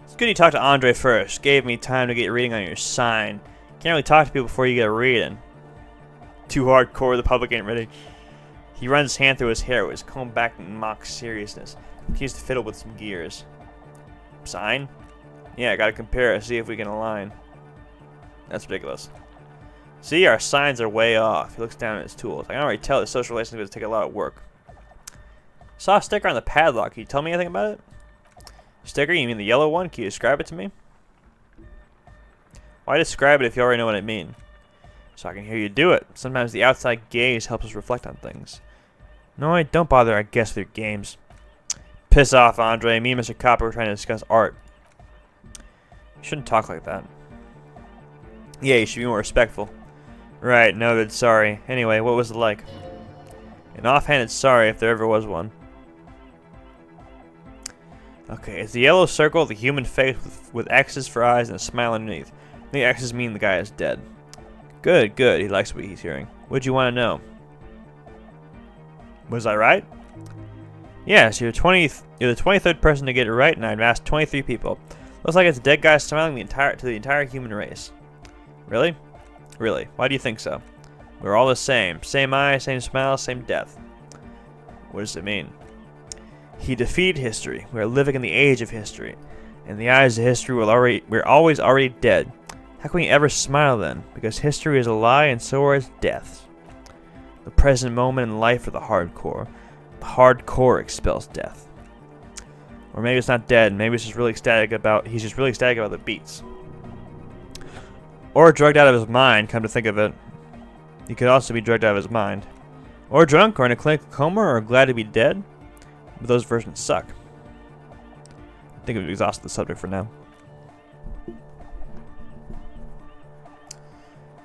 It's good you talked to Andre first. Gave me time to get reading on your sign. Can't really talk to people before you get reading. Too hardcore, the public ain't ready. He runs his hand through his hair, with his comb back in mock seriousness. He used to fiddle with some gears. Sign? Yeah, I gotta compare it, see if we can align. That's ridiculous. See, our signs are way off. He looks down at his tools. I can already tell that social relations is take a lot of work. Saw a sticker on the padlock. Can you tell me anything about it? Sticker? You mean the yellow one? Can you describe it to me? Why describe it if you already know what I mean? So I can hear you do it. Sometimes the outside gaze helps us reflect on things. No, don't bother, I guess, with your games. Piss off, Andre. Me and Mr. Copper were trying to discuss art. You shouldn't talk like that. Yeah, you should be more respectful. Right, noted, sorry. Anyway, what was it like? An offhanded sorry if there ever was one. Okay, it's the yellow circle, the human face with X's for eyes and a smile underneath. The X's mean the guy is dead. Good, good. He likes what he's hearing. What'd you want to know? Was I right? Yes, you're the 23rd person to get it right, and I've asked 23 people. Looks like it's a dead guy smiling to the entire human race. Really? Really? Why do you think so? We're all the same. Same eye, same smile, same death. What does it mean? He defeated history. We are living in the age of history. In the eyes of history, we're always already dead. How can we ever smile then? Because history is a lie and so are its deaths. The present moment in life for the hardcore. The hardcore expels death. Or maybe it's not dead. Maybe it's just really ecstatic about. He's just really ecstatic about the beats. Or drugged out of his mind. Come to think of it, he could also be drugged out of his mind, or drunk, or in a clinical coma, or glad to be dead. But those versions suck. I think we've exhausted the subject for now.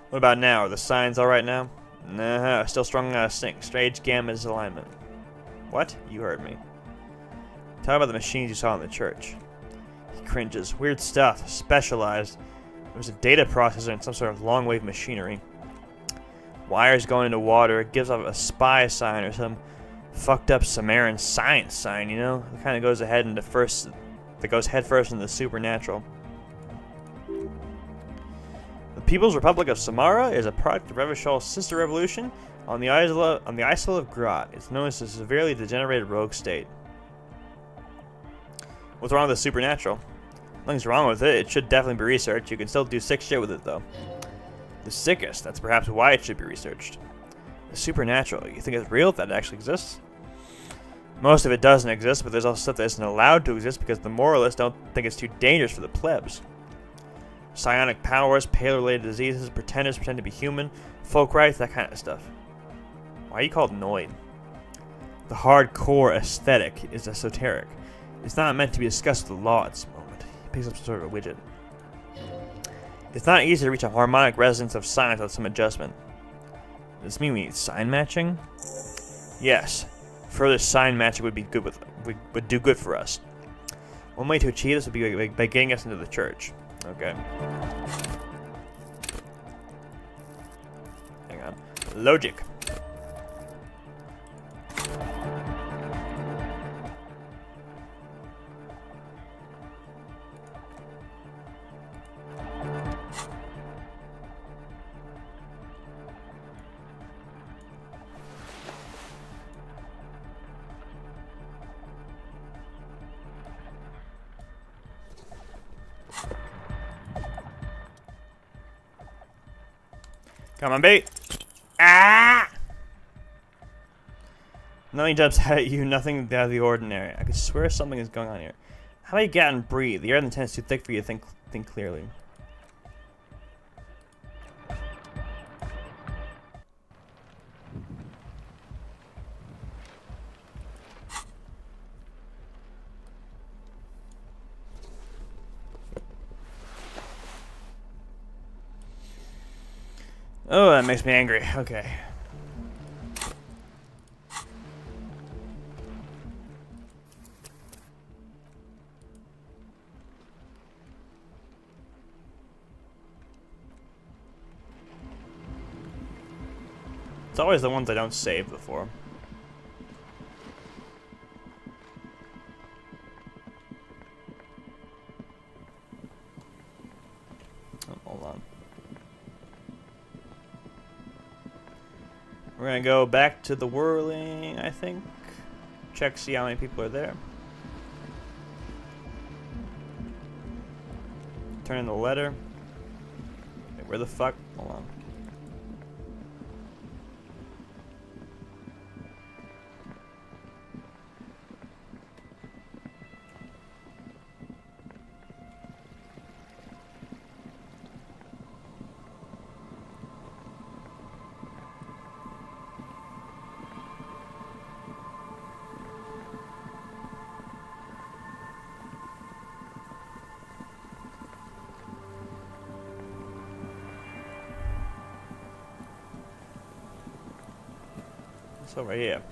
What about now? Are the signs all right now? Nah, still strung out of sync. Strange gamma alignment. What? You heard me. Tell me about the machines you saw in the church. He cringes. Weird stuff. Specialized. There was a data processor and some sort of long-wave machinery. Wires going into water. It gives off a spy sign or some fucked up Sumerian science sign, you know? It kind of goes ahead into head first into the supernatural. The People's Republic of Samara is a product of Revachol's sister revolution on the isle of Grot. It's known as a severely degenerated rogue state. What's wrong with the supernatural? Nothing's wrong with it. It should definitely be researched. You can still do sick shit with it, though. The sickest. That's perhaps why it should be researched. The supernatural. You think it's real? That it actually exists? Most of it doesn't exist, but there's also stuff that isn't allowed to exist because the moralists don't think it's too dangerous for the plebs. Psionic powers, pale-related diseases, pretenders pretend to be human, folk rights, that kind of stuff. Why are you called Noid? The hardcore aesthetic is esoteric. It's not meant to be discussed with the law at this moment. He picks up some sort of a widget. It's not easy to reach a harmonic resonance of signs without some adjustment. Does this mean we need sign matching? Yes. Further sign matching would do good for us. One way to achieve this would be by getting us into the church. Okay. Hang on. Logic. Come on, bait. Ah! Nothing jumps out at you, nothing out of the ordinary. I could swear something is going on here. How about you get out and breathe? The air in the tent is too thick for you to think clearly. Oh, that makes me angry. Okay. It's always the ones I don't save before. Oh, hold on. We're gonna go back to the whirling, I think. Check, see how many people are there. Turn in the letter. Wait, where the fuck? Hold on. It's over here.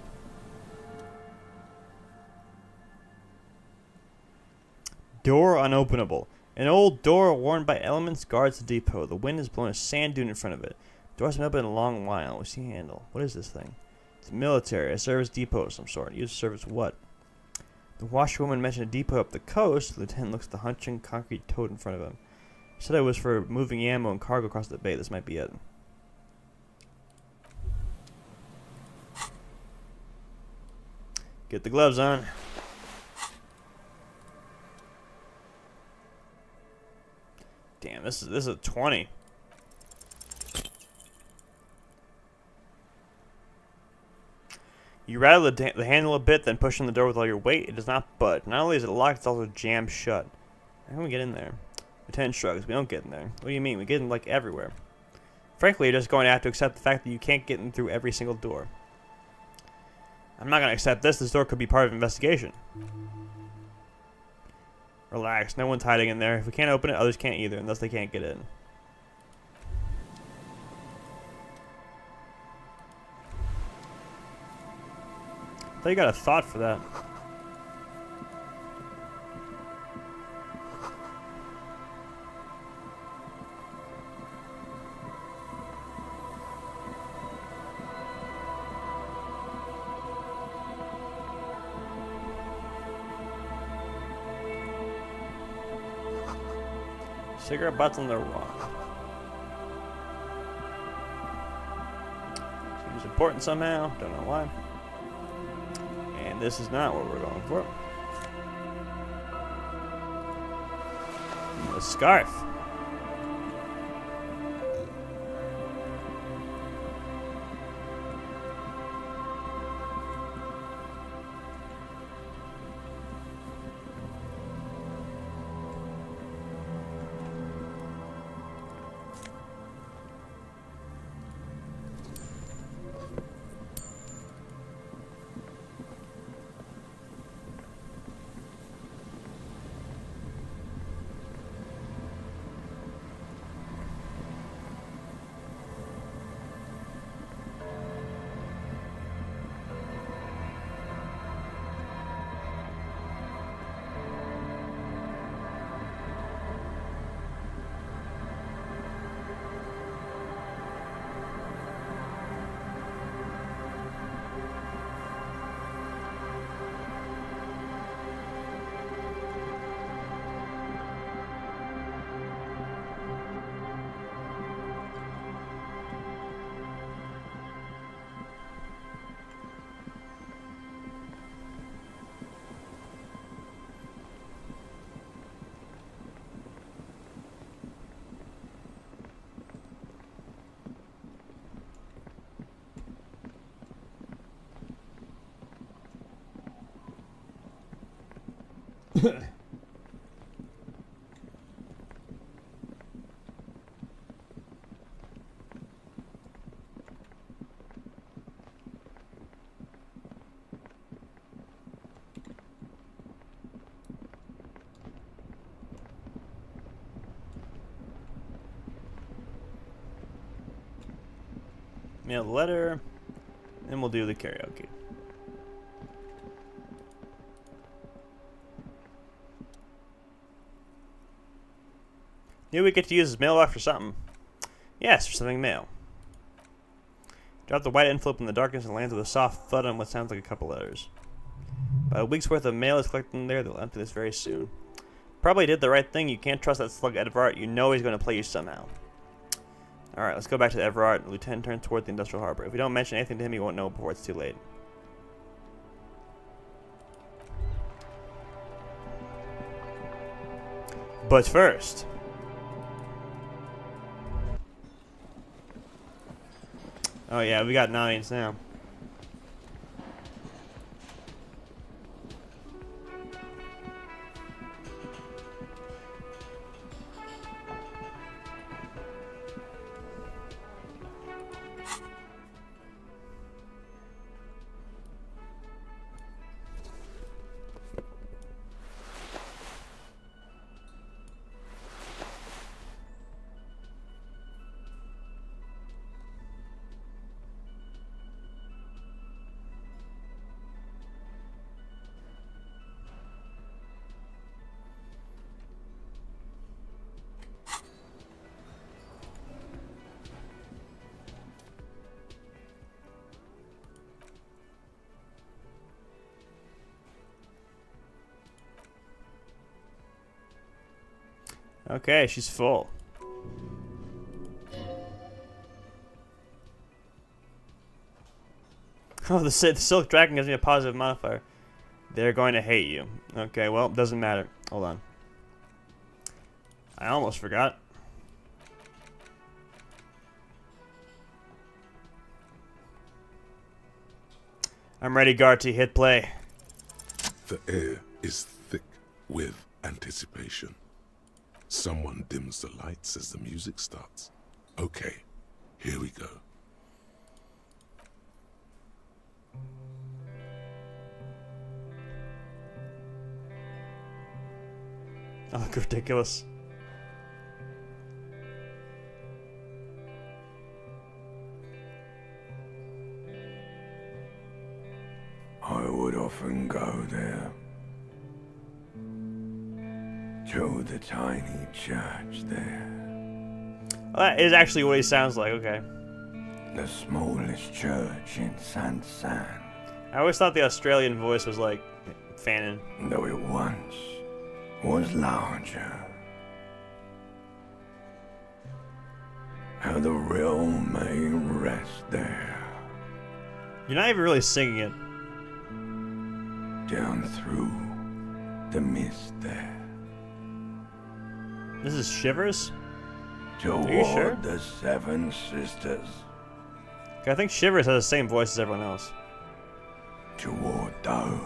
Door unopenable. An old door worn by elements guards the depot. The wind has blown a sand dune in front of it. The door's been open a long while. What's the handle? What is this thing? It's military. A service depot of some sort. Used to service what? The washerwoman mentioned a depot up the coast. The lieutenant looks at the hunching concrete toad in front of him. He said it was for moving ammo and cargo across the bay. This might be it. Get the gloves on. Damn, this is a 20. You rattle the handle a bit, then push on the door with all your weight. It does not budge. Not only is it locked, it's also jammed shut. How can we get in there? Lieutenant shrugs. We don't get in there. What do you mean? We get in like everywhere. Frankly, you're just going to have to accept the fact that you can't get in through every single door. I'm not going to accept this. This door could be part of an investigation. Relax. No one's hiding in there. If we can't open it, others can't either, unless they can't get in. I thought you got a thought for that. Cigarette butts on the wall. Seems important somehow. Don't know why. And this is not what we're going for. A scarf. Mail the letter, and we'll do the karaoke. Maybe we get to use his mailbox for something. Yes, for something mail. Drop the white envelope in the darkness and lands with a soft thud on what sounds like a couple letters. About a week's worth of mail is collected in there. They'll empty this very soon. Probably did the right thing. You can't trust that slug Everard. You know he's going to play you somehow. Alright, let's go back to Everard. The lieutenant turns toward the industrial harbor. If we don't mention anything to him, he won't know before it's too late. But first... Oh yeah, we got 9s now. Okay, she's full. Oh, the Silk Dragon gives me a positive modifier. They're going to hate you. Okay, well, doesn't matter. Hold on. I almost forgot. I'm ready, Garty. Hit play. The air is thick with anticipation. Someone dims the lights as the music starts. Okay, here we go. Oh, look ridiculous. I would often go there. To the tiny church there. Well, that is actually what he sounds like, okay. The smallest church in San. I always thought the Australian voice was like Fannin. Though it once was larger. How the realm may rest there. You're not even really singing it. Down through the mist there. This is Shivers? Toward you sure? the Seven Sisters. I think Shivers has the same voice as everyone else. Toward those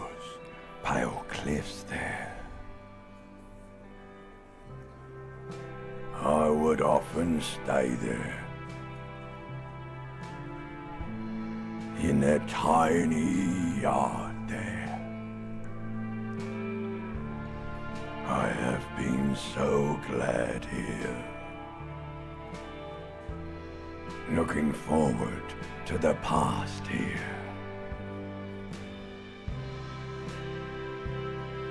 pale cliffs there. I would often stay there. In that tiny yard there. I have been so glad here. Looking forward to the past here.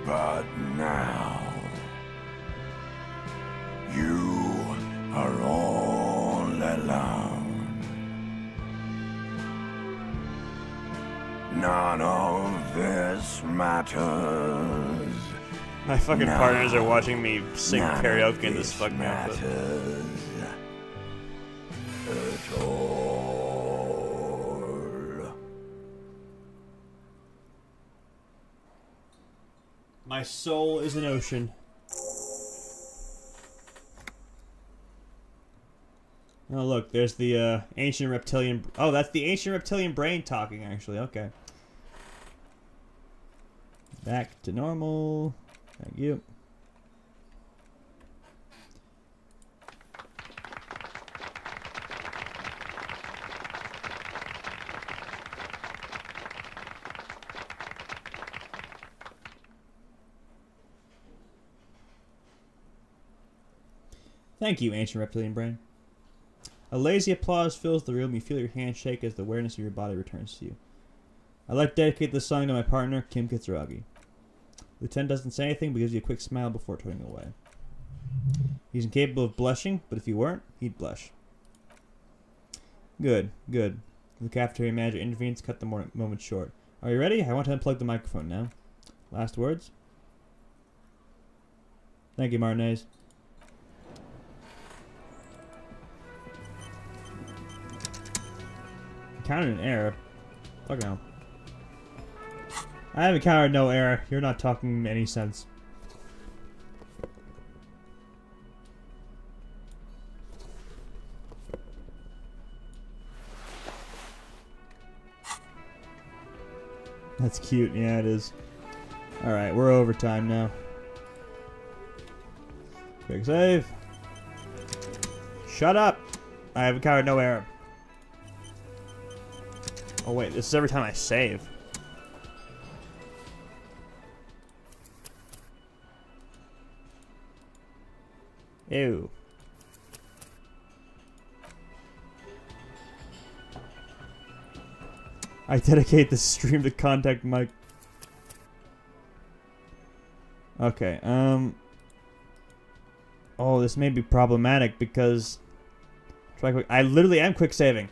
But now, you are all alone. None of this matters. My fucking partners are watching me sing None karaoke of in this fucking outfit. matters at all. My soul is an ocean. Oh look, there's the ancient reptilian. Oh, that's the ancient reptilian brain talking. Actually, okay. Back to normal. Thank you. Thank you, ancient reptilian brain. A lazy applause fills the room. You feel your hand shake as the awareness of your body returns to you. I'd like to dedicate this song to my partner, Kim Kitsuragi. Lieutenant doesn't say anything but gives you a quick smile before turning away. He's incapable of blushing, but if he weren't, he'd blush. Good, good. The cafeteria manager intervenes to cut the moment short. Are you ready? I want to unplug the microphone now. Last words? Thank you, Martinez. Encountered an error. Fuck no. I have encountered no error. You're not talking any sense. That's cute. Yeah, it is. Alright, we're overtime now. Quick save. Shut up! I have encountered no error. Oh wait, this is every time I save. Ew. I dedicate this stream to Contact Mike. Okay, oh, this may be problematic because... Try quick. I literally am quick saving.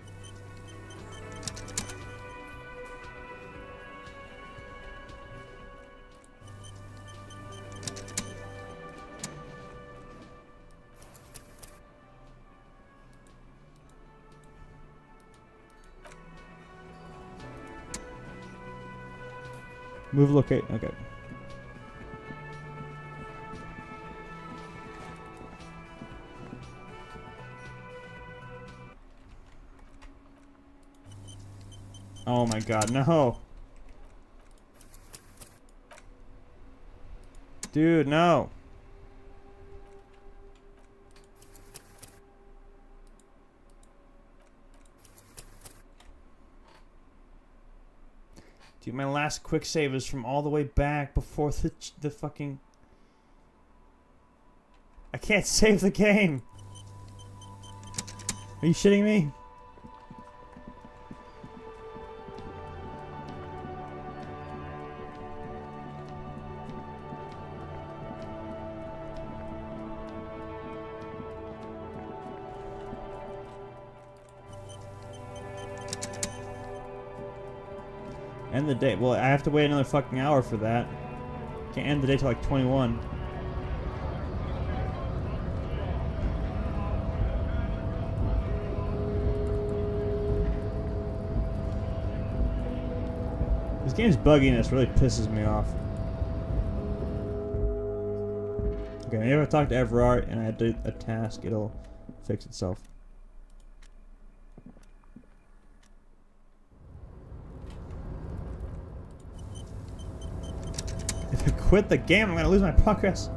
Move locate. Okay. Oh my god, no. Dude, no. Dude, my last quick save is from all the way back before the fucking... I can't save the game! Are you shitting me? End the day. Well, I have to wait another fucking hour for that. Can't end the day till like 21. This game's bugginess really pisses me off. Okay, maybe if I talk to Everard and I do a task, it'll fix itself. If I quit the game, I'm gonna lose my progress.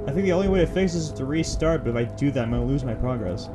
I think the only way to fix this is to restart, but if I do that, I'm gonna lose my progress.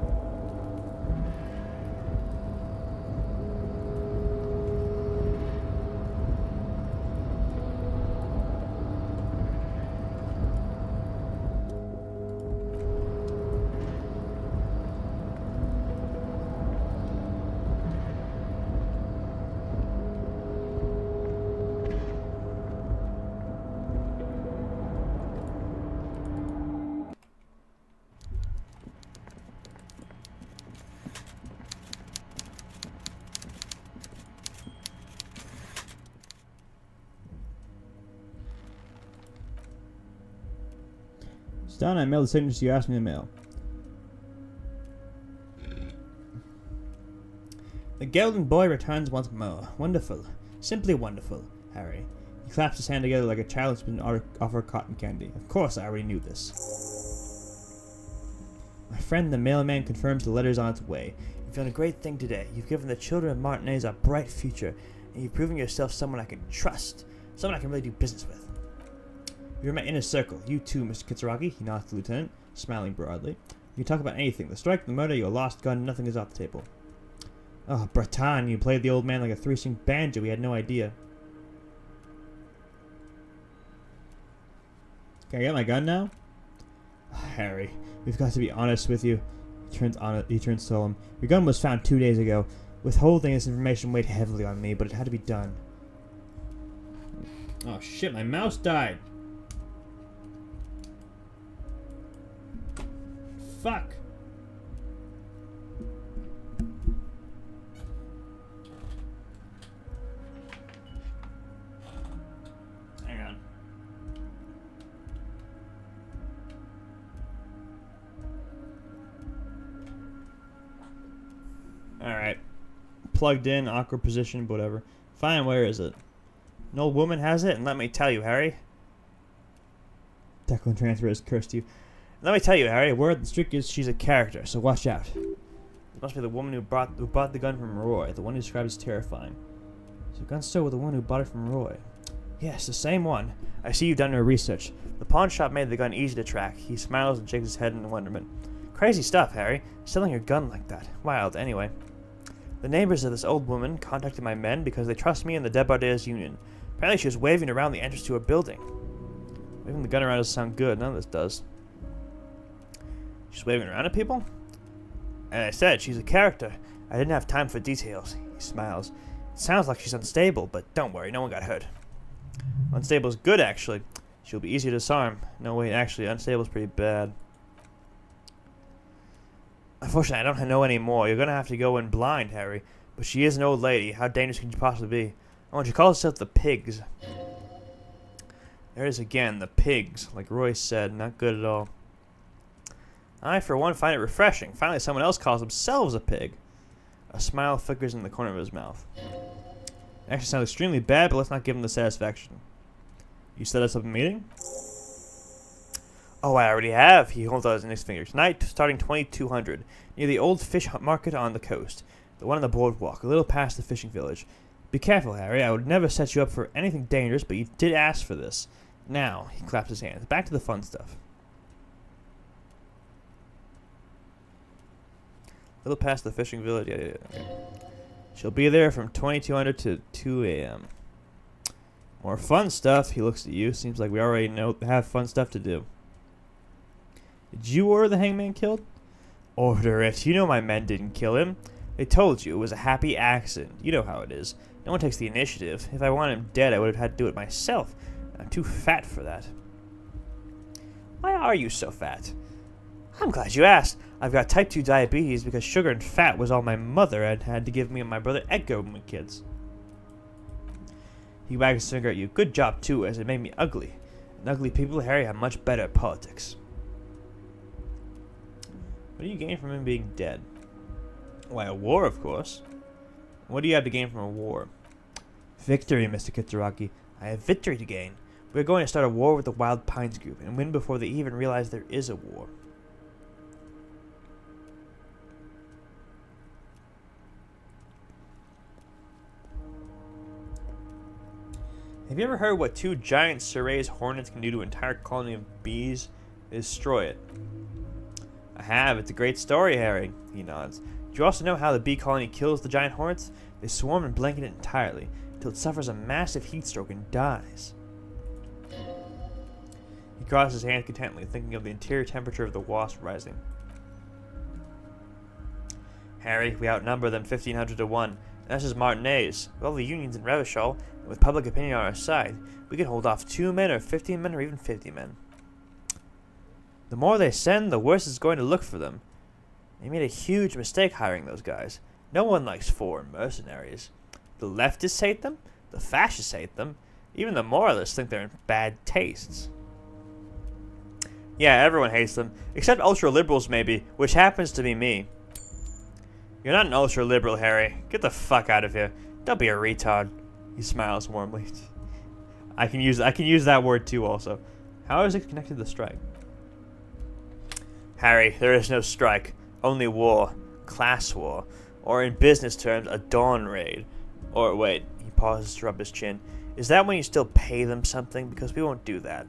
Done. I mailed the signature you asked me to mail. The golden boy returns once more. Wonderful. Simply wonderful, Harry. He claps his hand together like a child who's been offered cotton candy. Of course, I already knew this. My friend, the mailman, confirms the letter's on its way. You've done a great thing today. You've given the children of Martinez a bright future, and you've proven yourself someone I can trust. Someone I can really do business with. You're in my inner circle. You too, Mr. Kitsuragi. He nods to the lieutenant, smiling broadly. You can talk about anything. The strike, the murder, your lost gun, nothing is off the table. Oh, Bratan, you played the old man like a three-string banjo. We had no idea. Can I get my gun now? Harry, we've got to be honest with you. He turns solemn. Your gun was found 2 days ago. Withholding this information weighed heavily on me, but it had to be done. Oh shit, my mouse died. Fuck. Hang on. Alright. Plugged in, awkward position, whatever. Fine, where is it? An old woman has it, and let me tell you, Harry. Declan transfer has cursed you. Let me tell you, Harry, word on the street is she's a character, so watch out. It must be the woman who bought the gun from Roy, the one who described as terrifying. So gun stole with the one who bought it from Roy. Yes, the same one. I see you've done your research. The pawn shop made the gun easy to track. He smiles and shakes his head in wonderment. Crazy stuff, Harry. Selling your gun like that. Wild, anyway. The neighbors of this old woman contacted my men because they trust me and the Debardairs Union. Apparently she was waving around the entrance to a building. Waving the gun around doesn't sound good. None of this does. She's waving around at people? And I said, she's a character. I didn't have time for details. He smiles. It sounds like she's unstable, but don't worry, no one got hurt. Unstable's good, actually. She'll be easier to disarm. No, wait, actually, unstable's pretty bad. Unfortunately, I don't know any more. You're gonna have to go in blind, Harry. But she is an old lady. How dangerous can she possibly be? Oh, and she calls herself the Pigs. There it is again, the Pigs. Like Roy said, not good at all. I, for one, find it refreshing. Finally, someone else calls themselves a pig. A smile flickers in the corner of his mouth. It actually sounds extremely bad, but let's not give him the satisfaction. You set us up a meeting? Oh, I already have. He holds out his index finger. Tonight, starting 2200, near the old fish market on the coast. The one on the boardwalk, a little past the fishing village. Be careful, Harry. I would never set you up for anything dangerous, but you did ask for this. Now, he claps his hands. Back to the fun stuff. A little past the fishing village. Yeah. Okay. She'll be there from 2200 to 2 a.m. More fun stuff. He looks at you. Seems like we already have fun stuff to do. Did you order the hangman killed? Order it. You know my men didn't kill him. They told you it was a happy accident. You know how it is. No one takes the initiative. If I wanted him dead, I would have had to do it myself. I'm too fat for that. Why are you so fat? I'm glad you asked. I've got type 2 diabetes because sugar and fat was all my mother had to give me and my brother Edgar when we were kids. He wags his finger at you. Good job, too, as it made me ugly. And ugly people, Harry, are much better at politics. What do you gain from him being dead? Why, a war, of course. What do you have to gain from a war? Victory, Mr. Kitsuragi. I have victory to gain. We're going to start a war with the Wild Pines group and win before they even realize there is a war. Have you ever heard what 2 giant Surrey's hornets can do to an entire colony of bees? They destroy it. I have. It's a great story, Harry. He nods. Do you also know how the bee colony kills the giant hornets? They swarm and blanket it entirely, until it suffers a massive heat stroke and dies. He crosses his hands contentedly, thinking of the interior temperature of the wasp rising. Harry, we outnumber them 1,500 to 1. And that's just Martinez. With all the unions in Revachol, and with public opinion on our side, we can hold off 2 men or 15 men or even 50 men. The more they send, the worse it's going to look for them. They made a huge mistake hiring those guys. No one likes foreign mercenaries. The leftists hate them, the fascists hate them, even the moralists think they're in bad tastes. Yeah, everyone hates them, except ultra-liberals maybe, which happens to be me. You're not an ultra-liberal, Harry. Get the fuck out of here. Don't be a retard. He smiles warmly. I can use that word too also. How is it connected to the strike? Harry, there is no strike. Only war. Class war. Or in business terms, a dawn raid. Or wait, he pauses to rub his chin. Is that when you still pay them something? Because we won't do that.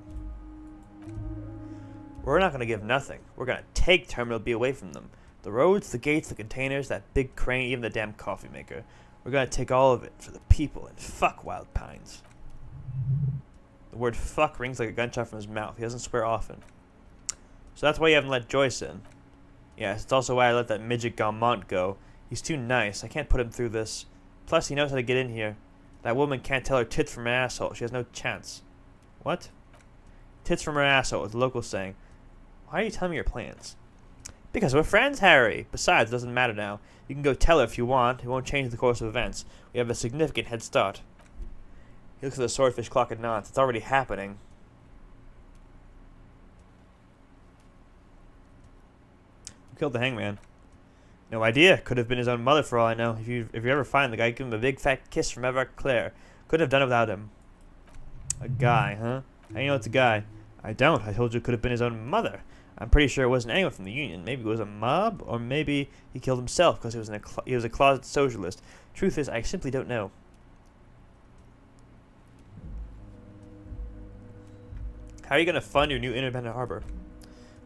We're not going to give nothing. We're going to take Terminal B away from them. The roads, the gates, the containers, that big crane, even the damn coffee maker. We're going to take all of it for the people and fuck Wild Pines. The word fuck rings like a gunshot from his mouth. He doesn't swear often. So that's why you haven't let Joyce in. Yes, it's also why I let that midget Galmont go. He's too nice. I can't put him through this. Plus, he knows how to get in here. That woman can't tell her tits from her asshole. She has no chance. What? Tits from her asshole is the local saying. Why are you telling me your plans? Because we're friends, Harry. Besides, it doesn't matter now. You can go tell her if you want. It won't change the course of events. We have a significant head start. He looks at the swordfish clock and nods. It's already happening. Who killed the hangman? No idea. Could have been his own mother for all I know. If you ever find the guy, give him a big fat kiss from Eva Claire. Couldn't have done it without him. A guy, huh? How do you know it's a guy? I don't. I told you it could have been his own mother. I'm pretty sure it wasn't anyone from the Union. Maybe it was a mob, or maybe he killed himself because he was a closet socialist. Truth is, I simply don't know. How are you going to fund your new independent harbor?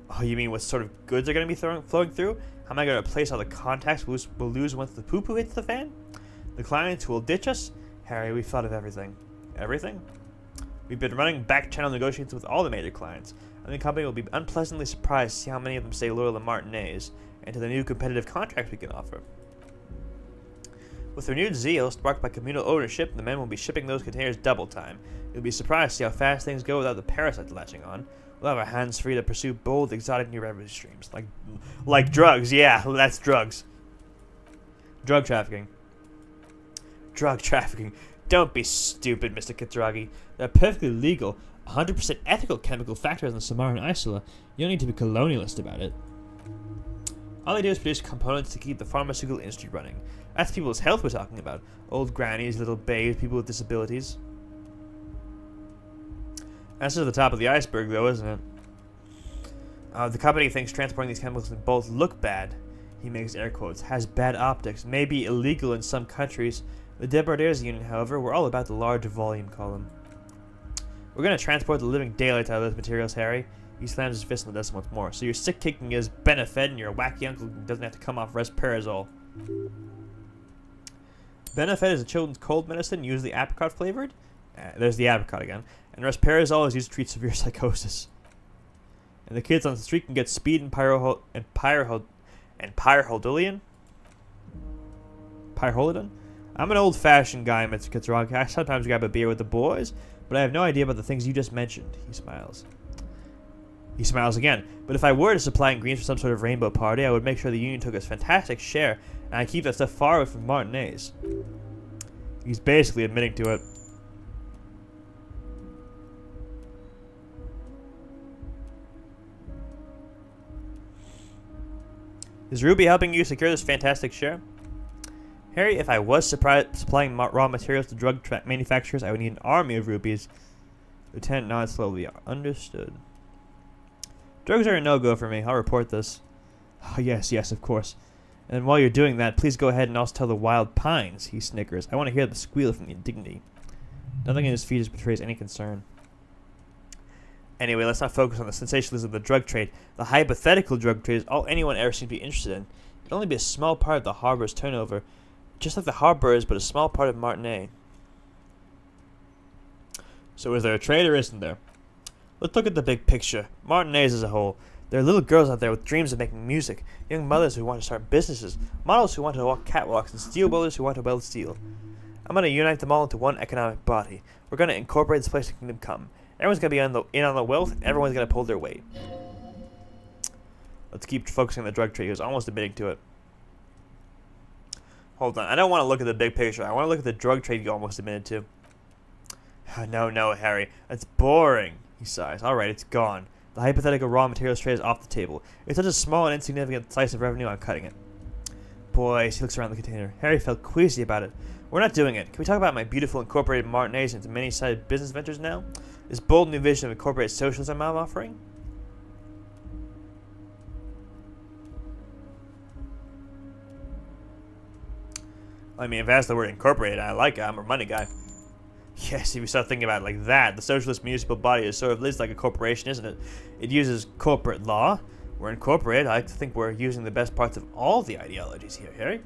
Oh, you mean what sort of goods are going to be flowing through? How am I going to replace all the contacts we'll lose once the poo-poo hits the fan? The clients who will ditch us? Harry, we've thought of everything. Everything? We've been running back-channel negotiations with all the major clients, and the company will be unpleasantly surprised to see how many of them stay loyal to Martinez and to the new competitive contracts we can offer. With renewed zeal, sparked by communal ownership, the men will be shipping those containers double time. You'll be surprised to see how fast things go without the parasites latching on. We'll have our hands free to pursue bold, exotic new revenue streams. Like drugs, yeah, that's drugs. Drug trafficking. Drug trafficking. Don't be stupid, Mr. Kitsuragi. They're perfectly legal, 100% ethical chemical factors in the Samaran Isola. You don't need to be colonialist about it. All they do is produce components to keep the pharmaceutical industry running. That's people's health we're talking about. Old grannies, little babes, people with disabilities. That's just the top of the iceberg, though, isn't it? The company thinks transporting these chemicals in bulk look bad. He makes air quotes. Has bad optics. May be illegal in some countries. The Debardairs Union, however, we're all about the large volume column. We're going to transport the living daylights out of those materials, Harry. He slams his fist on the desk once more. So your sick kicking is Benefed and your wacky uncle doesn't have to come off Resperazole. Benefed is a children's cold medicine, usually apricot flavored. There's the apricot again. And Resperazole is used to treat severe psychosis. And the kids on the street can get speed and pyrrolidone. Pyrrolidone? I'm an old-fashioned guy, Mr. Kitsuragi. I sometimes grab a beer with the boys, but I have no idea about the things you just mentioned. He smiles. He smiles again. But if I were to supply ingredients for some sort of rainbow party, I would make sure the Union took a fantastic share, and I'd keep that stuff far away from Martinez. He's basically admitting to it. Is Ruby helping you secure this fantastic share? Harry, if I was supplying raw materials to drug manufacturers, I would need an army of rupees. Lieutenant nods slowly. Understood. Drugs are a no-go for me. I'll report this. Oh, yes, of course. And while you're doing that, please go ahead and also tell the Wild Pines, he snickers. I want to hear the squeal from the indignity. Nothing in his features betrays any concern. Anyway, let's not focus on the sensationalism of the drug trade. The hypothetical drug trade is all anyone ever seems to be interested in. It'd only be a small part of the harbor's turnover. Just like the harbor is, but a small part of Martinez. So is there a trade or isn't there? Let's look at the big picture. Martinez as a whole. There are little girls out there with dreams of making music, young mothers who want to start businesses, models who want to walk catwalks, and steel welders who want to weld steel. I'm going to unite them all into one economic body. We're going to incorporate this place to kingdom come. Everyone's going to be in on the wealth, and everyone's going to pull their weight. Let's keep focusing on the drug trade. He was almost admitting to it. Hold on. I don't want to look at the big picture. I want to look at the drug trade you almost admitted to. No, Harry. That's boring, he sighs. All right, it's gone. The hypothetical raw materials trade is off the table. It's such a small and insignificant slice of revenue, I'm cutting it. Boys, he looks around the container. Harry felt queasy about it. We're not doing it. Can we talk about my beautiful incorporated Martinez into many-sided business ventures now? This bold new vision of incorporated socialism I'm offering? I mean, if that's the word incorporated, I like it. I'm a money guy. Yes, if you start thinking about it like that, the socialist municipal body is sort of lives like a corporation, isn't it? It uses corporate law. We're incorporated. I like to think we're using the best parts of all the ideologies here, Harry.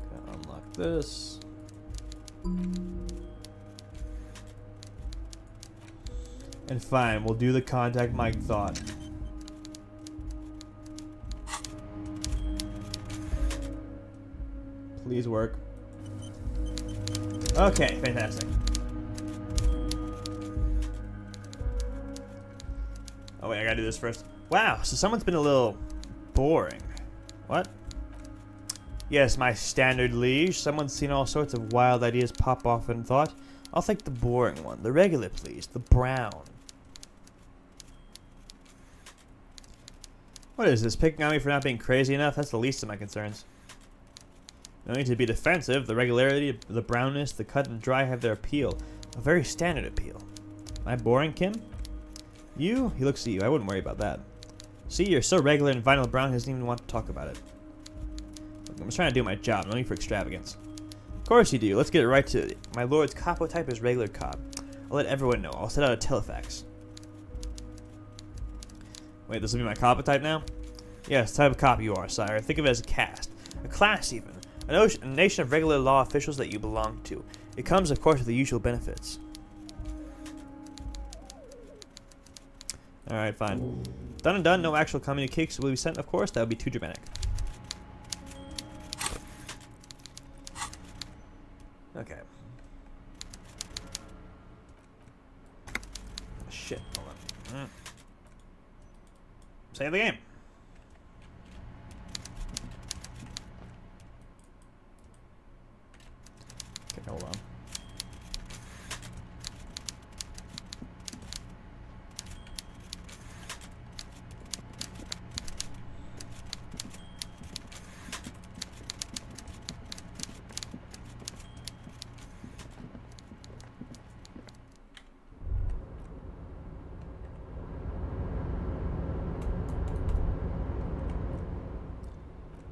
Gotta unlock this. And fine, we'll do the contact Mike thought. Please work. Okay, fantastic. Oh wait, I gotta do this first. Wow, so someone's been a little boring. What? Yes, my standard liege. Someone's seen all sorts of wild ideas pop off and thought, I'll take the boring one. The regular, please. The brown. What is this? Picking on me for not being crazy enough? That's the least of my concerns. No need to be defensive. The regularity, the brownness, the cut and dry have their appeal. A very standard appeal. Am I boring, Kim? You? He looks at you. I wouldn't worry about that. See, you're so regular and vinyl brown he doesn't even want to talk about it. I'm just trying to do my job. No need for extravagance. Of course you do. Let's get right to it. My lord's capotype is regular cop. I'll let everyone know. I'll set out a telefax. Wait, this will be my capotype now? Yes, type of cop you are, sire. Think of it as a caste. A class, even. A nation of regular law officials that you belong to. It comes, of course, with the usual benefits. Alright, fine. Done and done. No actual communiques will be sent, of course. That would be too dramatic. Okay. Shit, hold on. Save the game. Okay, hold on.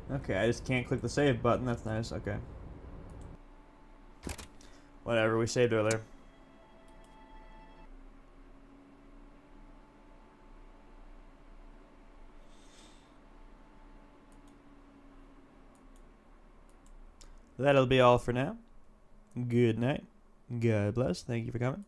Okay, I just can't click the save button. That's nice. Okay. Whatever, we saved earlier. That'll be all for now. Good night. God bless. Thank you for coming.